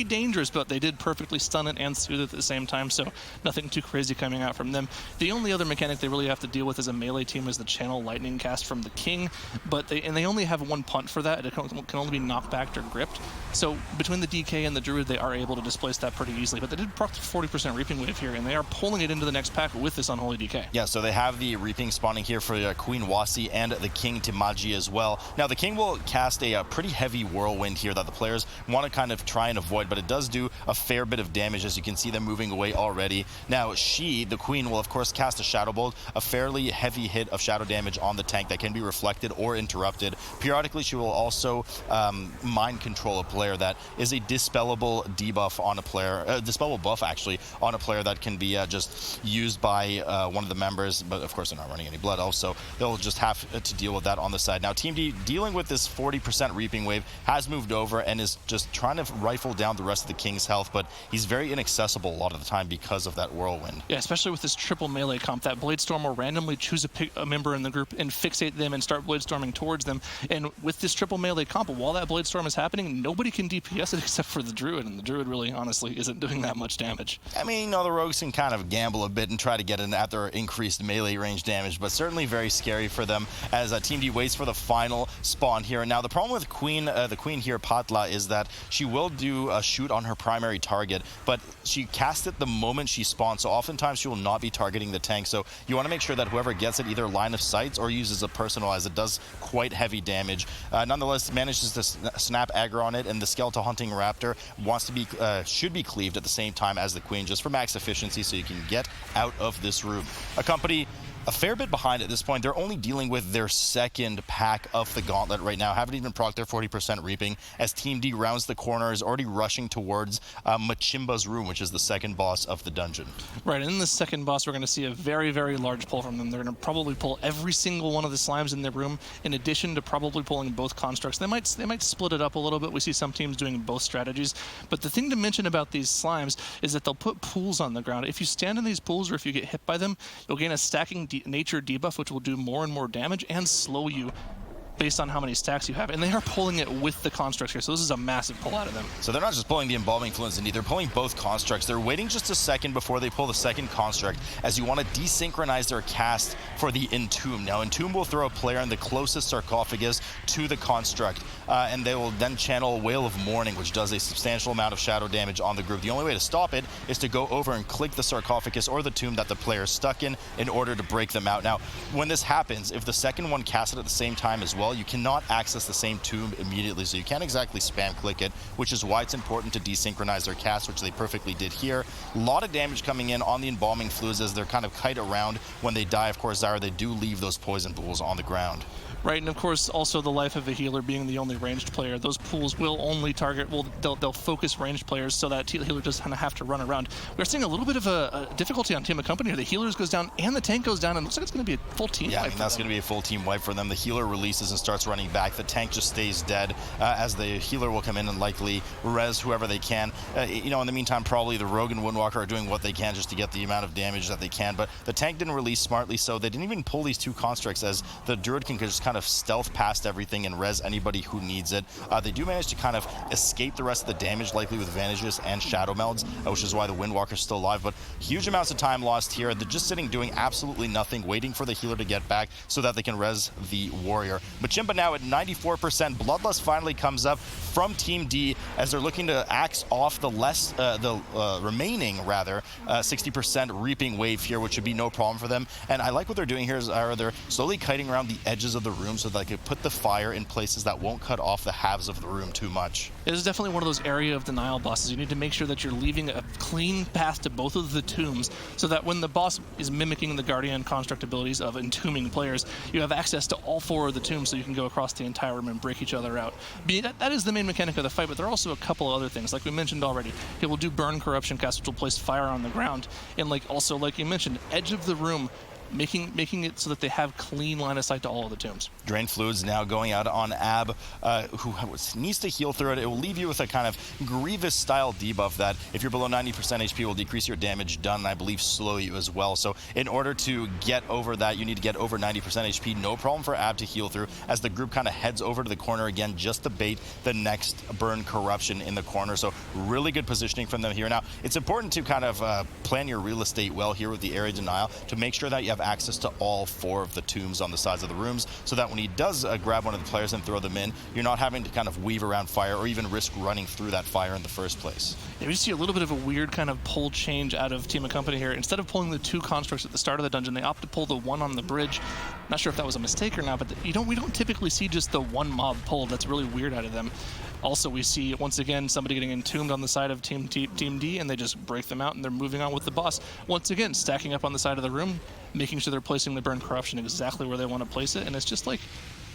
dangerous, but they did perfectly stun it and soothe it at the same time, so nothing too crazy coming out from them. The only other mechanic they really have to deal with as a melee team is the Channel Lightning cast from the King, but they only have 1 punt for that. It can only be knocked back or gripped. So between the DK and the Druid, they are able to displace that pretty easily, but they did proc 40% Reaping Wave here, and they are pulling it into the next pack with this Unholy DK. Yeah, so they have the Reaping spawning here for Queen Wasi and the King Timaji as well. Now, the King will cast a pretty heavy whirlwind here that the players want to kind of try and avoid, but it does do a fair bit of damage, as you can see them moving away already. Now, the Queen, will of course cast a Shadow Bolt, a fairly heavy hit of shadow damage on the tank that can be reflected or interrupted. Periodically, she will also mind control a player that is a dispellable debuff on a player, dispellable buff actually, on a player that can be just used by one of the members, but of course they're not running any blood elves, so they'll just have to deal with that on the side. Now, Team D, dealing with this 40% Reaping Wave, has moved over and is just trying to rifle down the rest of the King's health, but he's very inaccessible a lot of the time because of that whirlwind. Yeah, especially with this triple melee comp, that Bladestorm will randomly choose a member in the group and fixate them and start Bladestorming towards them. And with this triple melee comp, while that Bladestorm is happening, nobody can DPS it except for the Druid, and the Druid really, honestly, isn't doing that much damage. I mean, you know, the rogues can kind of gamble a bit and try to get in at their increased melee range damage, but certainly very scary for them as Team D waits for the final spawn here. Now, the problem with the Queen here, Patla, is that she will do a shoot on her primary target, but she casts it the moment she spawns, so oftentimes she will not be targeting the tank. So you want to make sure that whoever gets it either line of sights or uses a personalize. It does quite heavy damage. Nonetheless, manages to snap aggro on it, and the Skeletal Hunting Raptor wants to be should be cleaved at the same time as the Queen, just for max efficiency, so you can get out of this room. Accompany a fair bit behind at this point. They're only dealing with their second pack of the gauntlet right now. Haven't even procced their 40% Reaping, as Team D rounds the corner, is already rushing towards Machimba's room, which is the second boss of the dungeon. Right, and in the second boss, we're going to see a very, very large pull from them. They're going to probably pull every single one of the slimes in their room, in addition to probably pulling both constructs. They might split it up a little bit. We see some teams doing both strategies. But the thing to mention about these slimes is that they'll put pools on the ground. If you stand in these pools, or if you get hit by them, you'll gain a stacking nature debuff, which will do more and more damage and slow you based on how many stacks you have, and they are pulling it with the constructs here, so this is a massive pull out of them. So they're not just pulling the Embalming Fluence, indeed, they're pulling both constructs. They're waiting just a second before they pull the second construct, as you want to desynchronize their cast for the Entomb. Now, Entomb will throw a player in the closest sarcophagus to the construct, and they will then channel Wail of Mourning, which does a substantial amount of shadow damage on the group. The only way to stop it is to go over and click the sarcophagus or the tomb that the player is stuck in order to break them out. Now, when this happens, if the second one casts it at the same time as well, well, you cannot access the same tomb immediately, so you can't exactly spam click it, which is why it's important to desynchronize their cast, which they perfectly did here. A lot of damage coming in on the embalming fluids as they're kind of kite around. When they die, of course, Zyra, they do leave those poison pools on the ground. Right, and of course, also the life of a healer being the only ranged player. Those pools will only target, they'll focus ranged players so that healer just kind of have to run around. We're seeing a little bit of a difficulty on Team Accompany here. The healers goes down and the tank goes down, and it looks like it's going to be a full team wipe. Yeah, I mean, that's going to be a full team wipe for them. The healer releases and starts running back. The tank just stays dead as the healer will come in and likely res whoever they can. In the meantime, probably the Rogue and Windwalker are doing what they can just to get the amount of damage that they can, but the tank didn't release smartly, so they didn't even pull these two constructs as the Druid can just kind of stealth past everything and res anybody who needs it. They do manage to kind of escape the rest of the damage, likely with Vantages and Shadow Melds, which is why the Windwalker's still alive, but huge amounts of time lost here. They're just sitting doing absolutely nothing, waiting for the healer to get back so that they can res the warrior. Machimba now at 94%. Bloodlust finally comes up from Team D as they're looking to axe off the remaining 60% reaping wave here, which should be no problem for them. And I like what they're doing here is they're slowly kiting around the edges of the room so that they can put the fire in places that won't cut off the halves of the room too much. It is definitely one of those area of denial bosses. You need to make sure that you're leaving a clean path to both of the tombs so that when the boss is mimicking the Guardian construct abilities of entombing players, you have access to all four of the tombs so you can go across the entire room and break each other out. That is the main mechanic of the fight, but there are also a couple of other things. Like we mentioned already, it will do burn corruption cast, which will place fire on the ground. And like you mentioned, edge of the room, making it so that they have clean line of sight to all of the tombs. Drain Fluids now going out on Ab, who needs to heal through it. It will leave you with a kind of Grievous style debuff that if you're below 90% HP will decrease your damage done, and I believe slow you as well. So in order to get over that, you need to get over 90% HP. No problem for Ab to heal through as the group kind of heads over to the corner again just to bait the next burn corruption in the corner. So really good positioning from them here. Now, it's important to kind of plan your real estate well here with the area denial to make sure that you have access to all four of the tombs on the sides of the rooms so that when he does grab one of the players and throw them in, you're not having to kind of weave around fire or even risk running through that fire in the first place. Yeah, we see a little bit of a weird kind of pull change out of Team Accompany here. Instead of pulling the two constructs at the start of the dungeon, they opt to pull the one on the bridge. Not sure if that was a mistake or not, but we don't typically see just the one mob pulled. That's really weird out of them. Also, we see, once again, somebody getting entombed on the side of Team D, and they just break them out, and they're moving on with the boss. Once again, stacking up on the side of the room, making sure they're placing the burn corruption exactly where they want to place it, and it's just like,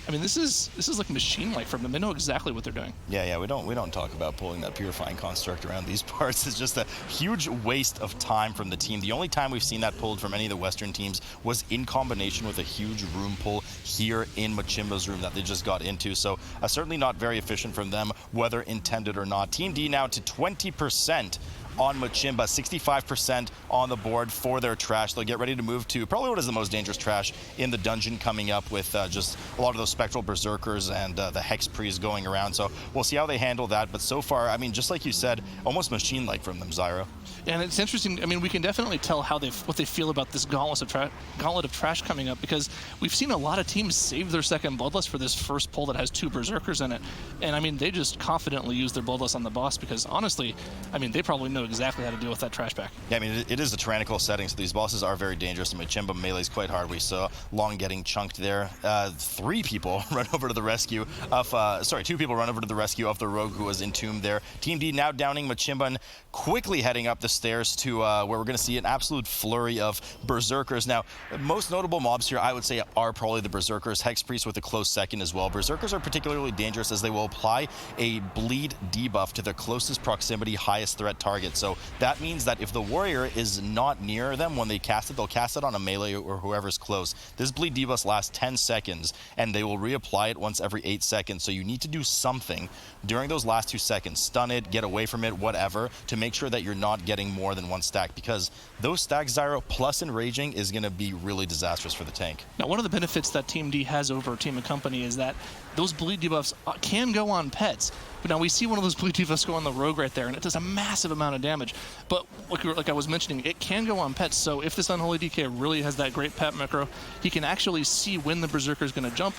I mean, this is like machine-like from them. They know exactly what they're doing. Yeah, we don't talk about pulling that purifying construct around these parts. It's just a huge waste of time from the team. The only time we've seen that pulled from any of the Western teams was in combination with a huge room pull here in Machimba's room that they just got into. So certainly not very efficient from them, whether intended or not. Team D now to 20% on Machimba, 65% on the board for their trash. They'll get ready to move to probably what is the most dangerous trash in the dungeon coming up with just a lot of those Spectral Berserkers and the Hex Priests going around. So we'll see how they handle that. But so far, I mean, just like you said, almost machine-like from them, Zyra. And it's interesting. I mean, we can definitely tell what they feel about this gauntlet of trash coming up, because we've seen a lot of teams save their second Bloodlust for this first pull that has two Berserkers in it. And I mean, they just confidently use their Bloodlust on the boss because honestly, I mean, they probably know exactly how to deal with that trash pack. Yeah, I mean, it is a tyrannical setting, so these bosses are very dangerous. And Machimba melee's quite hard. We saw Long getting chunked there. 3 people run over to the rescue of, 2 people run over to the rescue of the Rogue who was entombed there. Team D now downing Machimba and quickly heading up the stairs to where we're going to see an absolute flurry of Berserkers. Now, most notable mobs here, I would say, are probably the Berserkers. Hex Priest with a close second as well. Berserkers are particularly dangerous as they will apply a bleed debuff to their closest proximity, highest threat target. So that means that if the warrior is not near them when they cast it, they'll cast it on a melee or whoever's close. This bleed debuff lasts 10 seconds, and they will reapply it once every 8 seconds. So you need to do something during those last 2 seconds. Stun it, get away from it, whatever, to make sure that you're not getting more than 1 stack, because those stacks, Zyro, plus enraging is going to be really disastrous for the tank. Now, one of the benefits that Team D has over Team Accompany is that those bleed debuffs can go on pets. But now we see one of those bleed debuffs go on the Rogue right there, and it does a massive amount of damage. But like I was mentioning, it can go on pets. So if this Unholy DK really has that great pet macro, he can actually see when the Berserker is going to jump,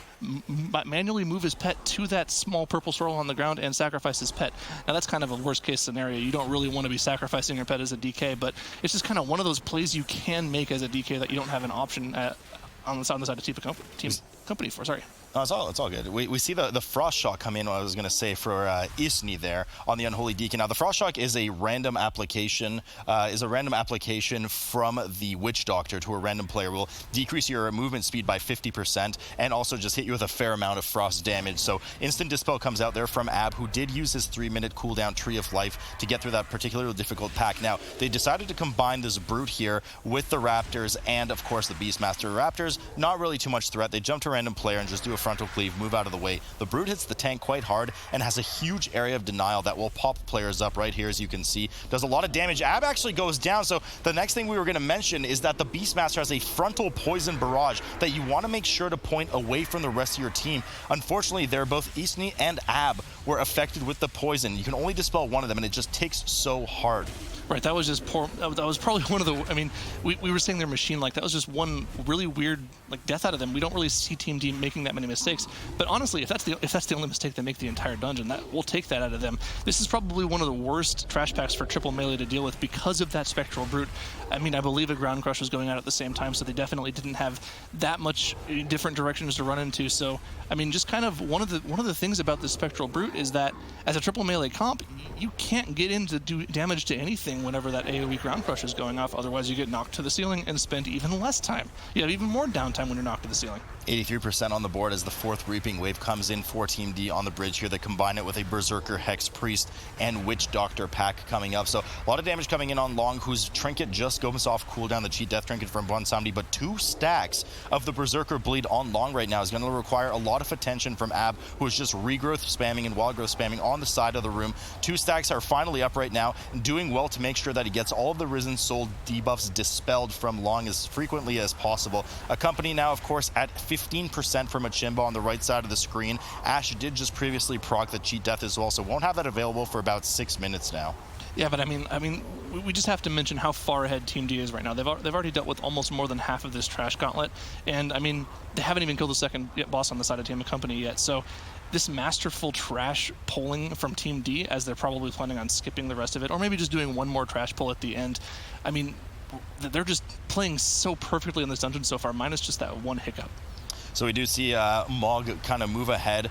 manually move his pet to that small purple swirl on the ground and sacrifice his pet. Now that's kind of a worst case scenario. You don't really want to be sacrificing your pet as a DK, but it's just kind of one of those plays you can make as a DK that you don't have an option on the side of Team company for. Sorry. No, it's all good. We see the Frost Shock come in, what I was going to say, for Isni there on the Unholy Deacon. Now, the Frost Shock is a random application from the Witch Doctor to a random player. Will decrease your movement speed by 50% and also just hit you with a fair amount of frost damage. So Instant Dispel comes out there from Ab, who did use his 3-minute cooldown Tree of Life to get through that particularly difficult pack. Now, they decided to combine this Brute here with the Raptors and, of course, the Beastmaster. Raptors, not really too much threat. They jump to a random player and just do a frontal cleave, move out of the way. The Brute hits the tank quite hard and has a huge area of denial that will pop players up right here, as you can see. Does a lot of damage. Ab actually goes down, so the next thing we were going to mention is that the Beastmaster has a frontal poison barrage that you want to make sure to point away from the rest of your team. Unfortunately, they're both Isni and Ab were affected with the poison. You can only dispel one of them, and it just takes so hard. Right, that was just poor. That was probably one of the. I mean, we were saying their machine like that was just one really weird death out of them. We don't really see Team D making that many mistakes. But honestly, if that's the only mistake they make the entire dungeon, we'll take that out of them. This is probably one of the worst trash packs for triple melee to deal with because of that Spectral Brute. I mean, I believe a Ground Crush was going out at the same time, so they definitely didn't have that much different directions to run into. So, I mean, just kind of one of the things about the Spectral Brute is that as a triple melee comp, you can't get in to do damage to anything whenever that AoE Ground Crush is going off. Otherwise, you get knocked to the ceiling and spend even less time. You have even more downtime when you're knocked to the ceiling. 83% on the board as the 4th Reaping Wave comes in for Team D on the bridge here. They combine it with a Berserker, Hex Priest, and Witch Doctor pack coming up. So a lot of damage coming in on Long, whose trinket just goes off cooldown, the Cheat Death Trinket from 170, but 2 stacks of the Berserker Bleed on Long right now is going to require a lot of attention from Ab, who is just regrowth spamming and wild growth spamming on the side of the room. 2 stacks are finally up right now, doing well to make sure that he gets all of the Risen Soul debuffs dispelled from Long as frequently as possible. Accompany now, of course, at 15% from Machimba on the right side of the screen. Ash did just previously proc the Cheat Death as well, so won't have that available for about 6 minutes now. Yeah, but I mean, we just have to mention how far ahead Team D is right now. They've already dealt with almost more than half of this trash gauntlet, and I mean, they haven't even killed the second boss on the side of Team Accompany yet. So this masterful trash pulling from Team D, as they're probably planning on skipping the rest of it, or maybe just doing one more trash pull at the end. I mean, they're just playing so perfectly in this dungeon so far, minus just that one hiccup. So we do see Mog kind of move ahead.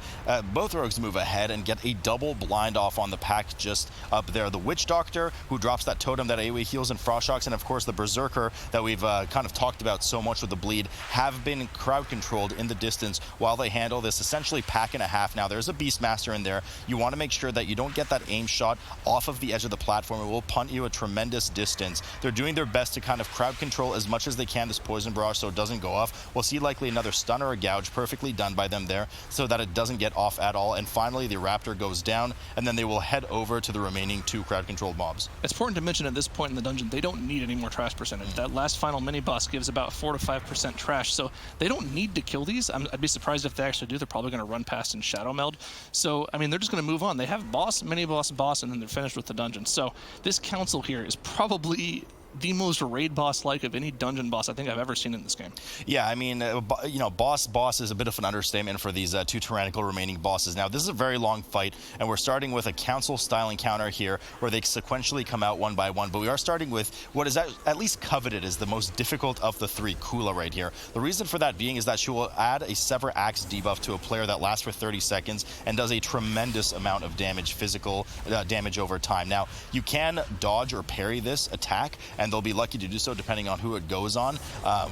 Both rogues move ahead and get a double blind off on the pack just up there. The Witch Doctor, who drops that totem that AoE heals and Frost Shocks, and of course the Berserker that we've kind of talked about so much with the bleed, have been crowd controlled in the distance while they handle this essentially pack and a half. Now there's a Beastmaster in there. You want to make sure that you don't get that aim shot off of the edge of the platform. It will punt you a tremendous distance. They're doing their best to kind of crowd control as much as they can this poison barrage so it doesn't go off. We'll see likely another stun or a gouge, perfectly done by them there so that it doesn't get off at all. And finally the Raptor goes down, and then they will head over to the remaining 2 crowd controlled mobs. It's important to mention at this point in the dungeon, they don't need any more trash percentage. That last final mini boss gives about 4 to 5% trash, so they don't need to kill these. I'd be surprised if they actually do. They're probably going to run past and shadow meld. So I mean, they're just going to move on. They have boss, mini boss, boss, and then they're finished with the dungeon. So this council here is probably the most raid boss-like of any dungeon boss I think I've ever seen in this game. Yeah, I mean, you know, boss is a bit of an understatement for these 2 tyrannical remaining bosses. Now, this is a very long fight, and we're starting with a council-style encounter here, where they sequentially come out one by one, but we are starting with what is at least coveted as the most difficult of the 3, Kula right here. The reason for that being is that she will add a Sever Axe debuff to a player that lasts for 30 seconds and does a tremendous amount of damage, physical damage over time. Now, you can dodge or parry this attack, and they'll be lucky to do so depending on who it goes on,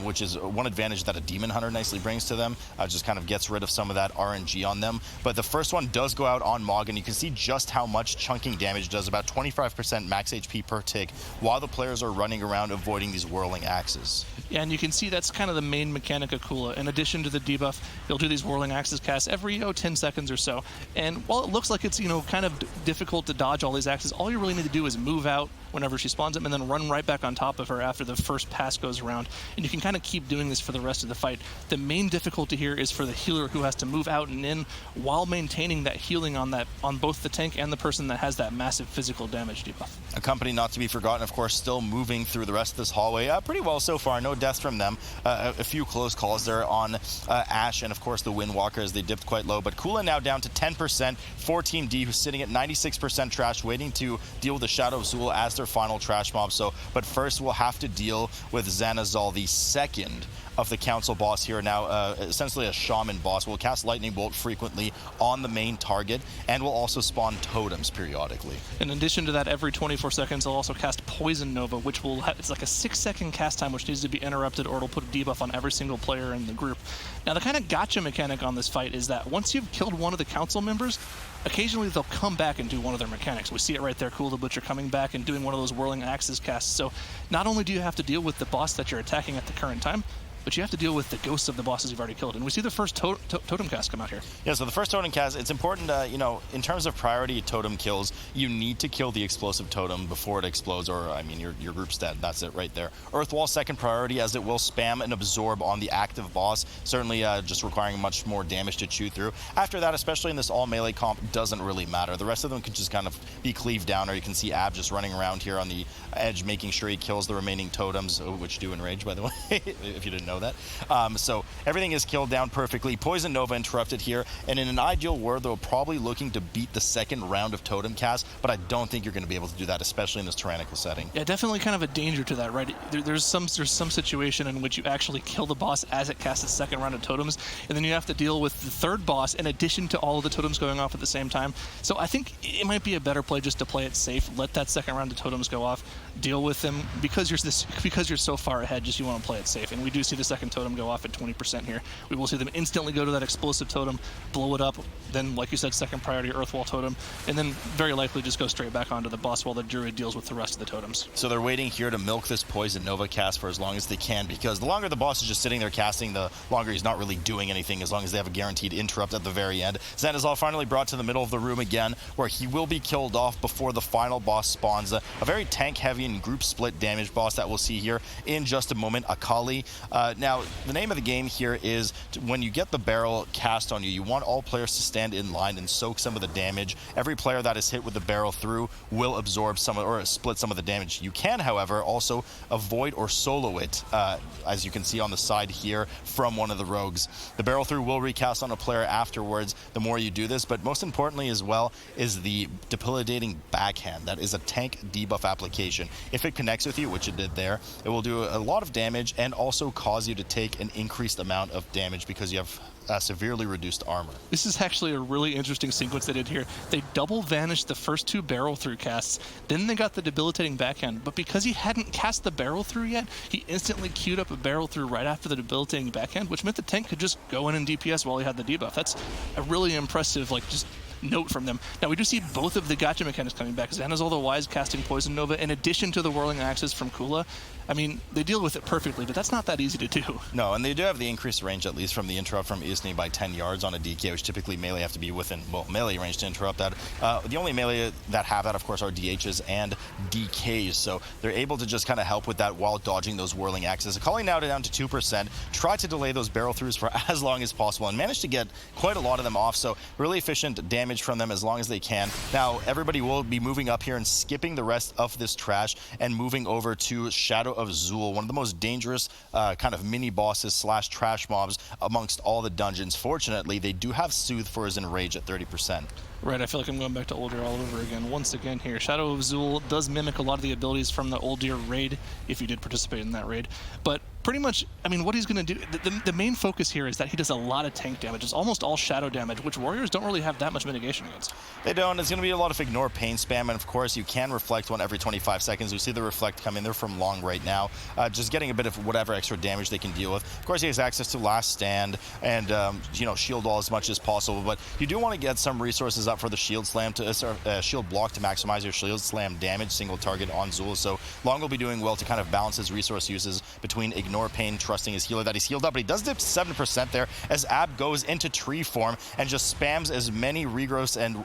which is one advantage that a Demon Hunter nicely brings to them. Just kind of gets rid of some of that RNG on them. But the first one does go out on Mog, and you can see just how much chunking damage does, about 25% max HP per tick, while the players are running around avoiding these whirling axes. Yeah, and you can see that's kind of the main mechanic of Kula. In addition to the debuff, they'll do these whirling axes casts every 10 seconds or so. And while it looks like it's kind of difficult to dodge all these axes, all you really need to do is move out whenever she spawns them and then run right back on top of her after the first pass goes around. And you can kind of keep doing this for the rest of the fight. The main difficulty here is for the healer, who has to move out and in while maintaining that healing on both the tank and the person that has that massive physical damage debuff. Accompany not to be forgotten, of course, still moving through the rest of this hallway pretty well so far. No deaths from them. A few close calls there on Ash and of course the Windwalker as they dipped quite low. But Kula now down to 10% for Team D, who's sitting at 96% trash, waiting to deal with the Shadow of Zul as their final trash mob. But first we'll have to deal with Xanazal, the second of the Council boss here now, essentially a Shaman boss, will cast Lightning Bolt frequently on the main target and will also spawn totems periodically. In addition to that, every 24 seconds, they'll also cast Poison Nova, which will it's like a 6-second cast time, which needs to be interrupted, or it'll put a debuff on every single player in the group. Now, the kind of gotcha mechanic on this fight is that once you've killed one of the Council members, occasionally they'll come back and do one of their mechanics. We see it right there, Cool the Butcher coming back and doing one of those Whirling Axes casts. So not only do you have to deal with the boss that you're attacking at the current time, but you have to deal with the ghosts of the bosses you've already killed. And we see the first totem cast come out here. Yeah, so the first totem cast, it's important, you know, in terms of priority totem kills, you need to kill the explosive totem before it explodes, or, I mean, your group's dead. That's it right there. Earthwall, second priority, as it will spam and absorb on the active boss, certainly just requiring much more damage to chew through. After that, especially in this all-melee comp, doesn't really matter. The rest of them can just kind of be cleaved down, or you can see Ab just running around here on the edge, making sure he kills the remaining totems, which do enrage, by the way, if you didn't know that. So everything is killed down perfectly. Poison Nova interrupted here, and in an ideal world, they're probably looking to beat the second round of totem cast, but I don't think you're going to be able to do that, especially in this tyrannical setting. Yeah, definitely kind of a danger to that, right? There's some situation in which you actually kill the boss as it casts its second round of totems, and then you have to deal with the third boss in addition to all of the totems going off at the same time. So I think it might be a better play just to play it safe, let that second round of totems go off, deal with them, because you're so far ahead, just you want to play it safe. And we do see the second totem go off at 20% here. We will see them instantly go to that explosive totem, blow it up, then, like you said, second priority Earthwall totem, and then very likely just go straight back onto the boss while the Druid deals with the rest of the totems. So they're waiting here to milk this Poison Nova cast for as long as they can, because the longer the boss is just sitting there casting, the longer he's not really doing anything, as long as they have a guaranteed interrupt at the very end. Zanazal finally brought to the middle of the room again, where he will be killed off before the final boss spawns. A very tank-heavy and group split damage boss that we'll see here in just a moment, Akali. Now, the name of the game here is when you get the barrel cast on you, you want all players to stand in line and soak some of the damage. Every player that is hit with the barrel through will absorb some or split some of the damage. You can, however, also avoid or solo it, as you can see on the side here from one of the rogues. The barrel through will recast on a player afterwards the more you do this, but most importantly as well is the debilitating backhand. That is a tank debuff application. If it connects with you, which it did there, it will do a lot of damage and also cause you to take an increased amount of damage because you have severely reduced armor. This is actually a really interesting sequence they did here. They double vanished the first two barrel through casts, then they got the debilitating backhand, but because he hadn't cast the barrel through yet, he instantly queued up a barrel through right after the debilitating backhand, which meant the tank could just go in and DPS while he had the debuff. That's a really impressive, like, just note from them. Now, we do see both of the gotcha mechanics coming back. Zanazal the Wise casting Poison Nova in addition to the Whirling Axes from Kula. I mean, they deal with it perfectly, but that's not that easy to do. No, and they do have the increased range, at least from the interrupt from Isni by 10 yards on a DK, which typically melee have to be within, well, melee range to interrupt that. The only melee that have that, of course, are DHs and DKs, so they're able to just kind of help with that while dodging those Whirling Axes. Calling now down to 2%, try to delay those barrel throughs for as long as possible, and managed to get quite a lot of them off, so really efficient damage from them as long as they can. Now, everybody will be moving up here and skipping the rest of this trash and moving over to Shadow of Zul, one of the most dangerous kind of mini bosses slash trash mobs amongst all the dungeons. Fortunately, they do have Soothe for his enrage at 30%. Right, I feel like I'm going back to Oldir all over again. Once again here, Shadow of Zul does mimic a lot of the abilities from the Oldir raid, if you did participate in that raid. But pretty much, I mean, what he's going to do, the main focus here is that he does a lot of tank damage. It's almost all shadow damage, which warriors don't really have that much mitigation against. They don't. It's going to be a lot of ignore pain spam, and of course, you can reflect one every 25 seconds. You see the reflect coming. They're from long right now, just getting a bit of whatever extra damage they can deal with. Of course, he has access to Last Stand and, you know, shield wall as much as possible, but you do want to get some resources up for the shield slam to shield block to maximize your shield slam damage single target on Zul. So Long will be doing well to kind of balance his resource uses between ignore pain, trusting his healer that he's healed up, but he does dip 7% there as Ab goes into tree form and just spams as many regrowths and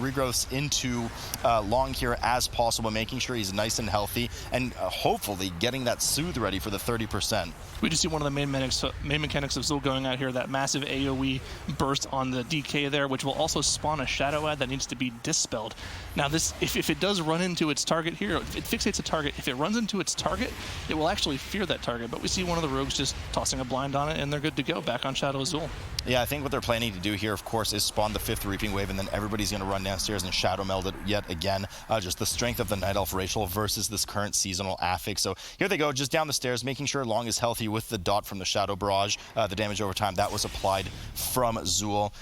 regrowths into Long here as possible, making sure he's nice and healthy and hopefully getting that Soothe ready for the 30%. We just see one of the main mechanics of Zul going out here, that massive AoE burst on the DK there, which will also spawn a Shadow Ad that needs to be dispelled. Now this, if it does run into its target here, it fixates a target. If it runs into its target, it will actually fear that target, but we see one of the rogues just tossing a blind on it and they're good to go back on Shadow Zul. Yeah, I think what they're planning to do here, of course, is spawn the 5th Reaping Wave, and then everybody's going to run downstairs and Shadow Meld it yet again. Just the strength of the Night Elf Rachel versus this current seasonal affix. So here they go, just down the stairs, making sure Long is healthy with the dot from the Shadow Barrage. The damage over time, that was applied from Zool.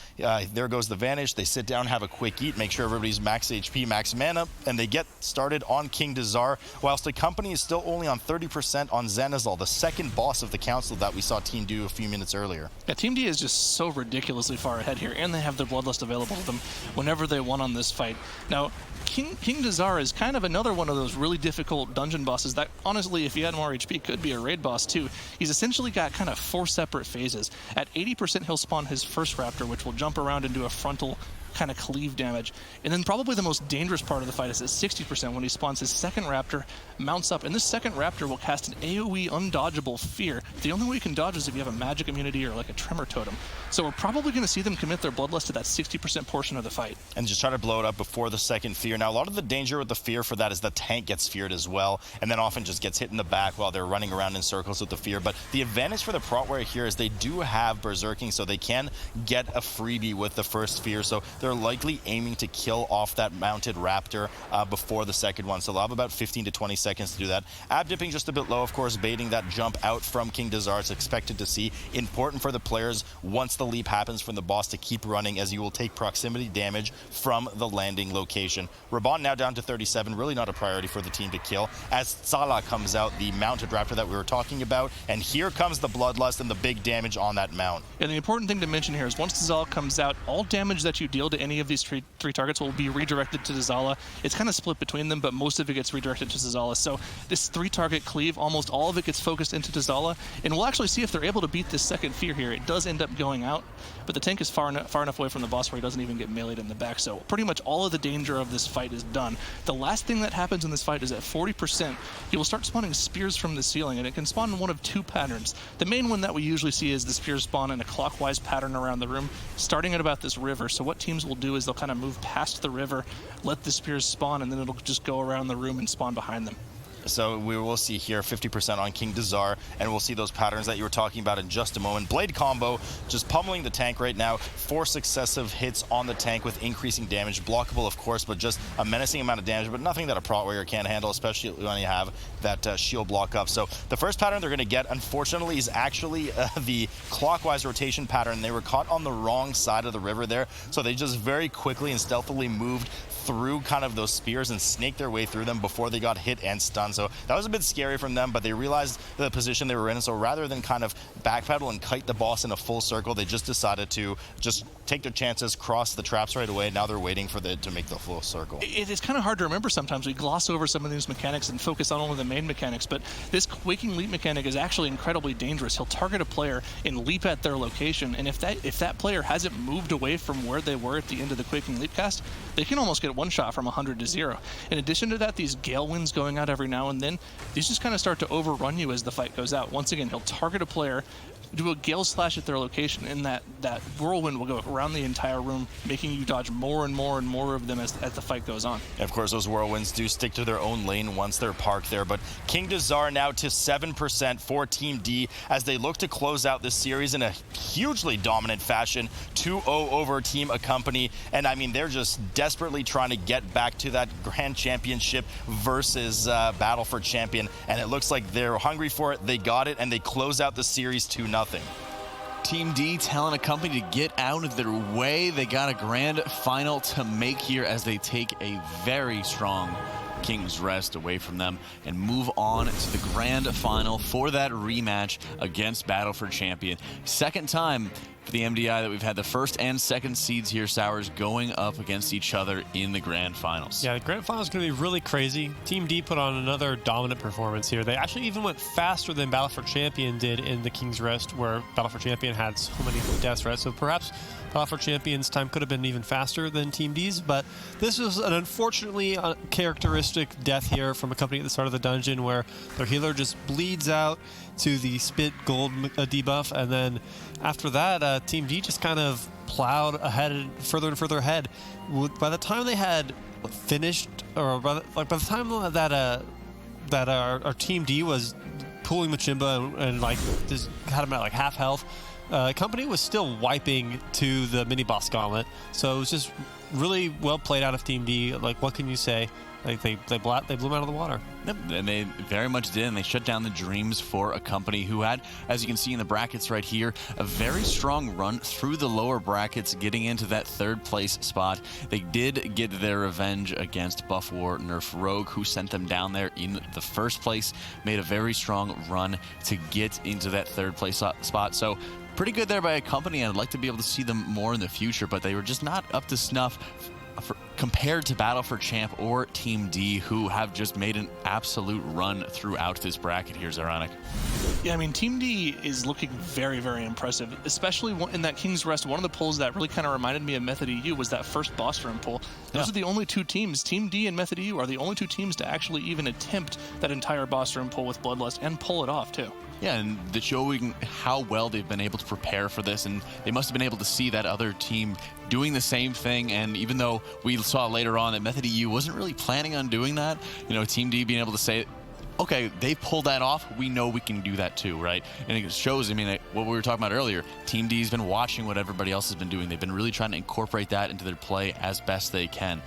There goes the Vanish. They sit down, have a quick eat, make sure everybody's max HP, max mana, and they get started on King Dazar, whilst Accompany is still only on 30% on Xanazal, the second boss of the Council that we saw Team do a few minutes earlier. Yeah, Team D is just so ridiculously far ahead here, and they have their Bloodlust available to them whenever they want on this fight. Now, King Dazar is kind of another one of those really difficult dungeon bosses that, honestly, if he had more HP, could be a raid boss too. He's essentially got kind of 4 separate phases. At 80%, he'll spawn his first Raptor, which will jump around and do a frontal kind of cleave damage. And then probably the most dangerous part of the fight is at 60% when he spawns his second Raptor, mounts up, and this second Raptor will cast an AoE undodgeable Fear. The only way you can dodge is if you have a magic immunity or like a Tremor Totem. So we're probably going to see them commit their Bloodlust to that 60% portion of the fight. And just try to blow it up before the second Fear. Now, a lot of the danger with the Fear for that is the tank gets feared as well, and then often just gets hit in the back while they're running around in circles with the Fear. But the advantage for the Protware here is they do have Berserking, so they can get a freebie with the first Fear. So they're likely aiming to kill off that mounted Raptor before the second one. So they'll have about 15 to 20 seconds to do that. Ab dipping just a bit low, of course, baiting that jump out from King Dazar. It's expected to see. Important for the players once the leap happens from the boss to keep running, as you will take proximity damage from the landing location. Raban now down to 37, really not a priority for the team to kill, as Salah comes out, the mounted Raptor that we were talking about, and here comes the Bloodlust and the big damage on that mount. And the important thing to mention here is once Dazala comes out, all damage that you deal to any of these three targets will be redirected to Dazala. It's kind of split between them, but most of it gets redirected to Dazala. So this 3-target cleave, almost all of it gets focused into Dazala, and we'll actually see if they're able to beat this second Fear here. It does end up going out, but the tank is far enough away from the boss where he doesn't even get meleeed in the back. So pretty much all of the danger of this fight is done. The last thing that happens in this fight is at 40%, he will start spawning spears from the ceiling, and it can spawn in one of 2 patterns. The main one that we usually see is the spears spawn in a clockwise pattern around the room, starting at about this river. So what teams will do is they'll kind of move past the river, let the spears spawn, and then it'll just go around the room and spawn behind them. So we will see here 50% on King Dazar, and we'll see those patterns that you were talking about in just a moment. Blade combo, just pummeling the tank right now. 4 successive hits on the tank with increasing damage. Blockable, of course, but just a menacing amount of damage, but nothing that a Prot Warrior can't handle, especially when you have that shield block up. So the first pattern they're going to get, unfortunately, is actually the clockwise rotation pattern. They were caught on the wrong side of the river there, so they just very quickly and stealthily moved through kind of those spears and snaked their way through them before they got hit and stunned. So that was a bit scary from them, but they realized the position they were in. So rather than kind of backpedal and kite the boss in a full circle, they just decided to just take their chances, cross the traps right away. Now they're waiting for to make the full circle. It is kind of hard to remember sometimes. We gloss over some of these mechanics and focus on only the main mechanics, but this Quaking Leap mechanic is actually incredibly dangerous. He'll target a player and leap at their location, and if that player hasn't moved away from where they were at the end of the Quaking Leap cast, they can almost get one shot from 100 to 0. In addition to that, these Gale Winds going out every now and then, these just kind of start to overrun you as the fight goes out. Once again, he'll target a player, do a Gale Slash at their location, and that Whirlwind will go around the entire room, making you dodge more and more and more of them as the fight goes on. And of course, those Whirlwinds do stick to their own lane once they're parked there, but King Dazar now to 7% for Team D as they look to close out this series in a hugely dominant fashion, 2-0 over Team Accompany, and I mean, they're just desperately trying to get back to that Grand Championship versus Battle for Champion, and it looks like they're hungry for it, they got it, and they close out the series 2-0. Team D telling Accompany to get out of their way. They got a grand final to make here as they take a very strong King's Rest away from them and move on to the grand final for that rematch against Battle for Champion. Second time for the MDI that we've had the first and second seeds here, Sours, going up against each other in the grand finals. Yeah, the grand final is going to be really crazy. Team D put on another dominant performance here. They actually even went faster than Battle for Champion did in the King's Rest, where Battle for Champion had so many deaths, right? So perhaps Battle for Champion's time could have been even faster than Team D's, but this was an unfortunately characteristic death here from Accompany at the start of the dungeon, where their healer just bleeds out to the Spit Gold debuff, and then after that, Team D just kind of plowed ahead, further and further ahead. By the time they had finished, or by the time that our Team D was pulling Machimba and like just had him at like half health, Accompany was still wiping to the mini-boss gauntlet, so it was just really well played out of Team D. Like, what can you say? Like, they blew them out of the water. Yep, and they very much did, and they shut down the dreams for Accompany, who had, as you can see in the brackets right here, a very strong run through the lower brackets, getting into that third place spot. They did get their revenge against Buff War Nerf Rogue, who sent them down there in the first place, made a very strong run to get into that third place spot. So pretty good there by Accompany, and I'd like to be able to see them more in the future, but they were just not up to snuff compared to Battle for Champ or Team D, who have just made an absolute run throughout this bracket here, Zeronic. Yeah, I mean, Team D is looking very, very impressive, especially in that King's Rest. One of the polls that really kind of reminded me of Method EU was that first boss room poll. Those are the only two teams, Team D and Method EU, are the only two teams to actually even attempt that entire boss room poll with Bloodlust and pull it off, too. Yeah, and the showing how well they've been able to prepare for this, and they must have been able to see that other team doing the same thing. And even though we saw later on that Method EU wasn't really planning on doing that, you know, Team D being able to say, okay, they pulled that off, we know we can do that too, right? And it shows, I mean, what we were talking about earlier, Team D's been watching what everybody else has been doing. They've been really trying to incorporate that into their play as best they can.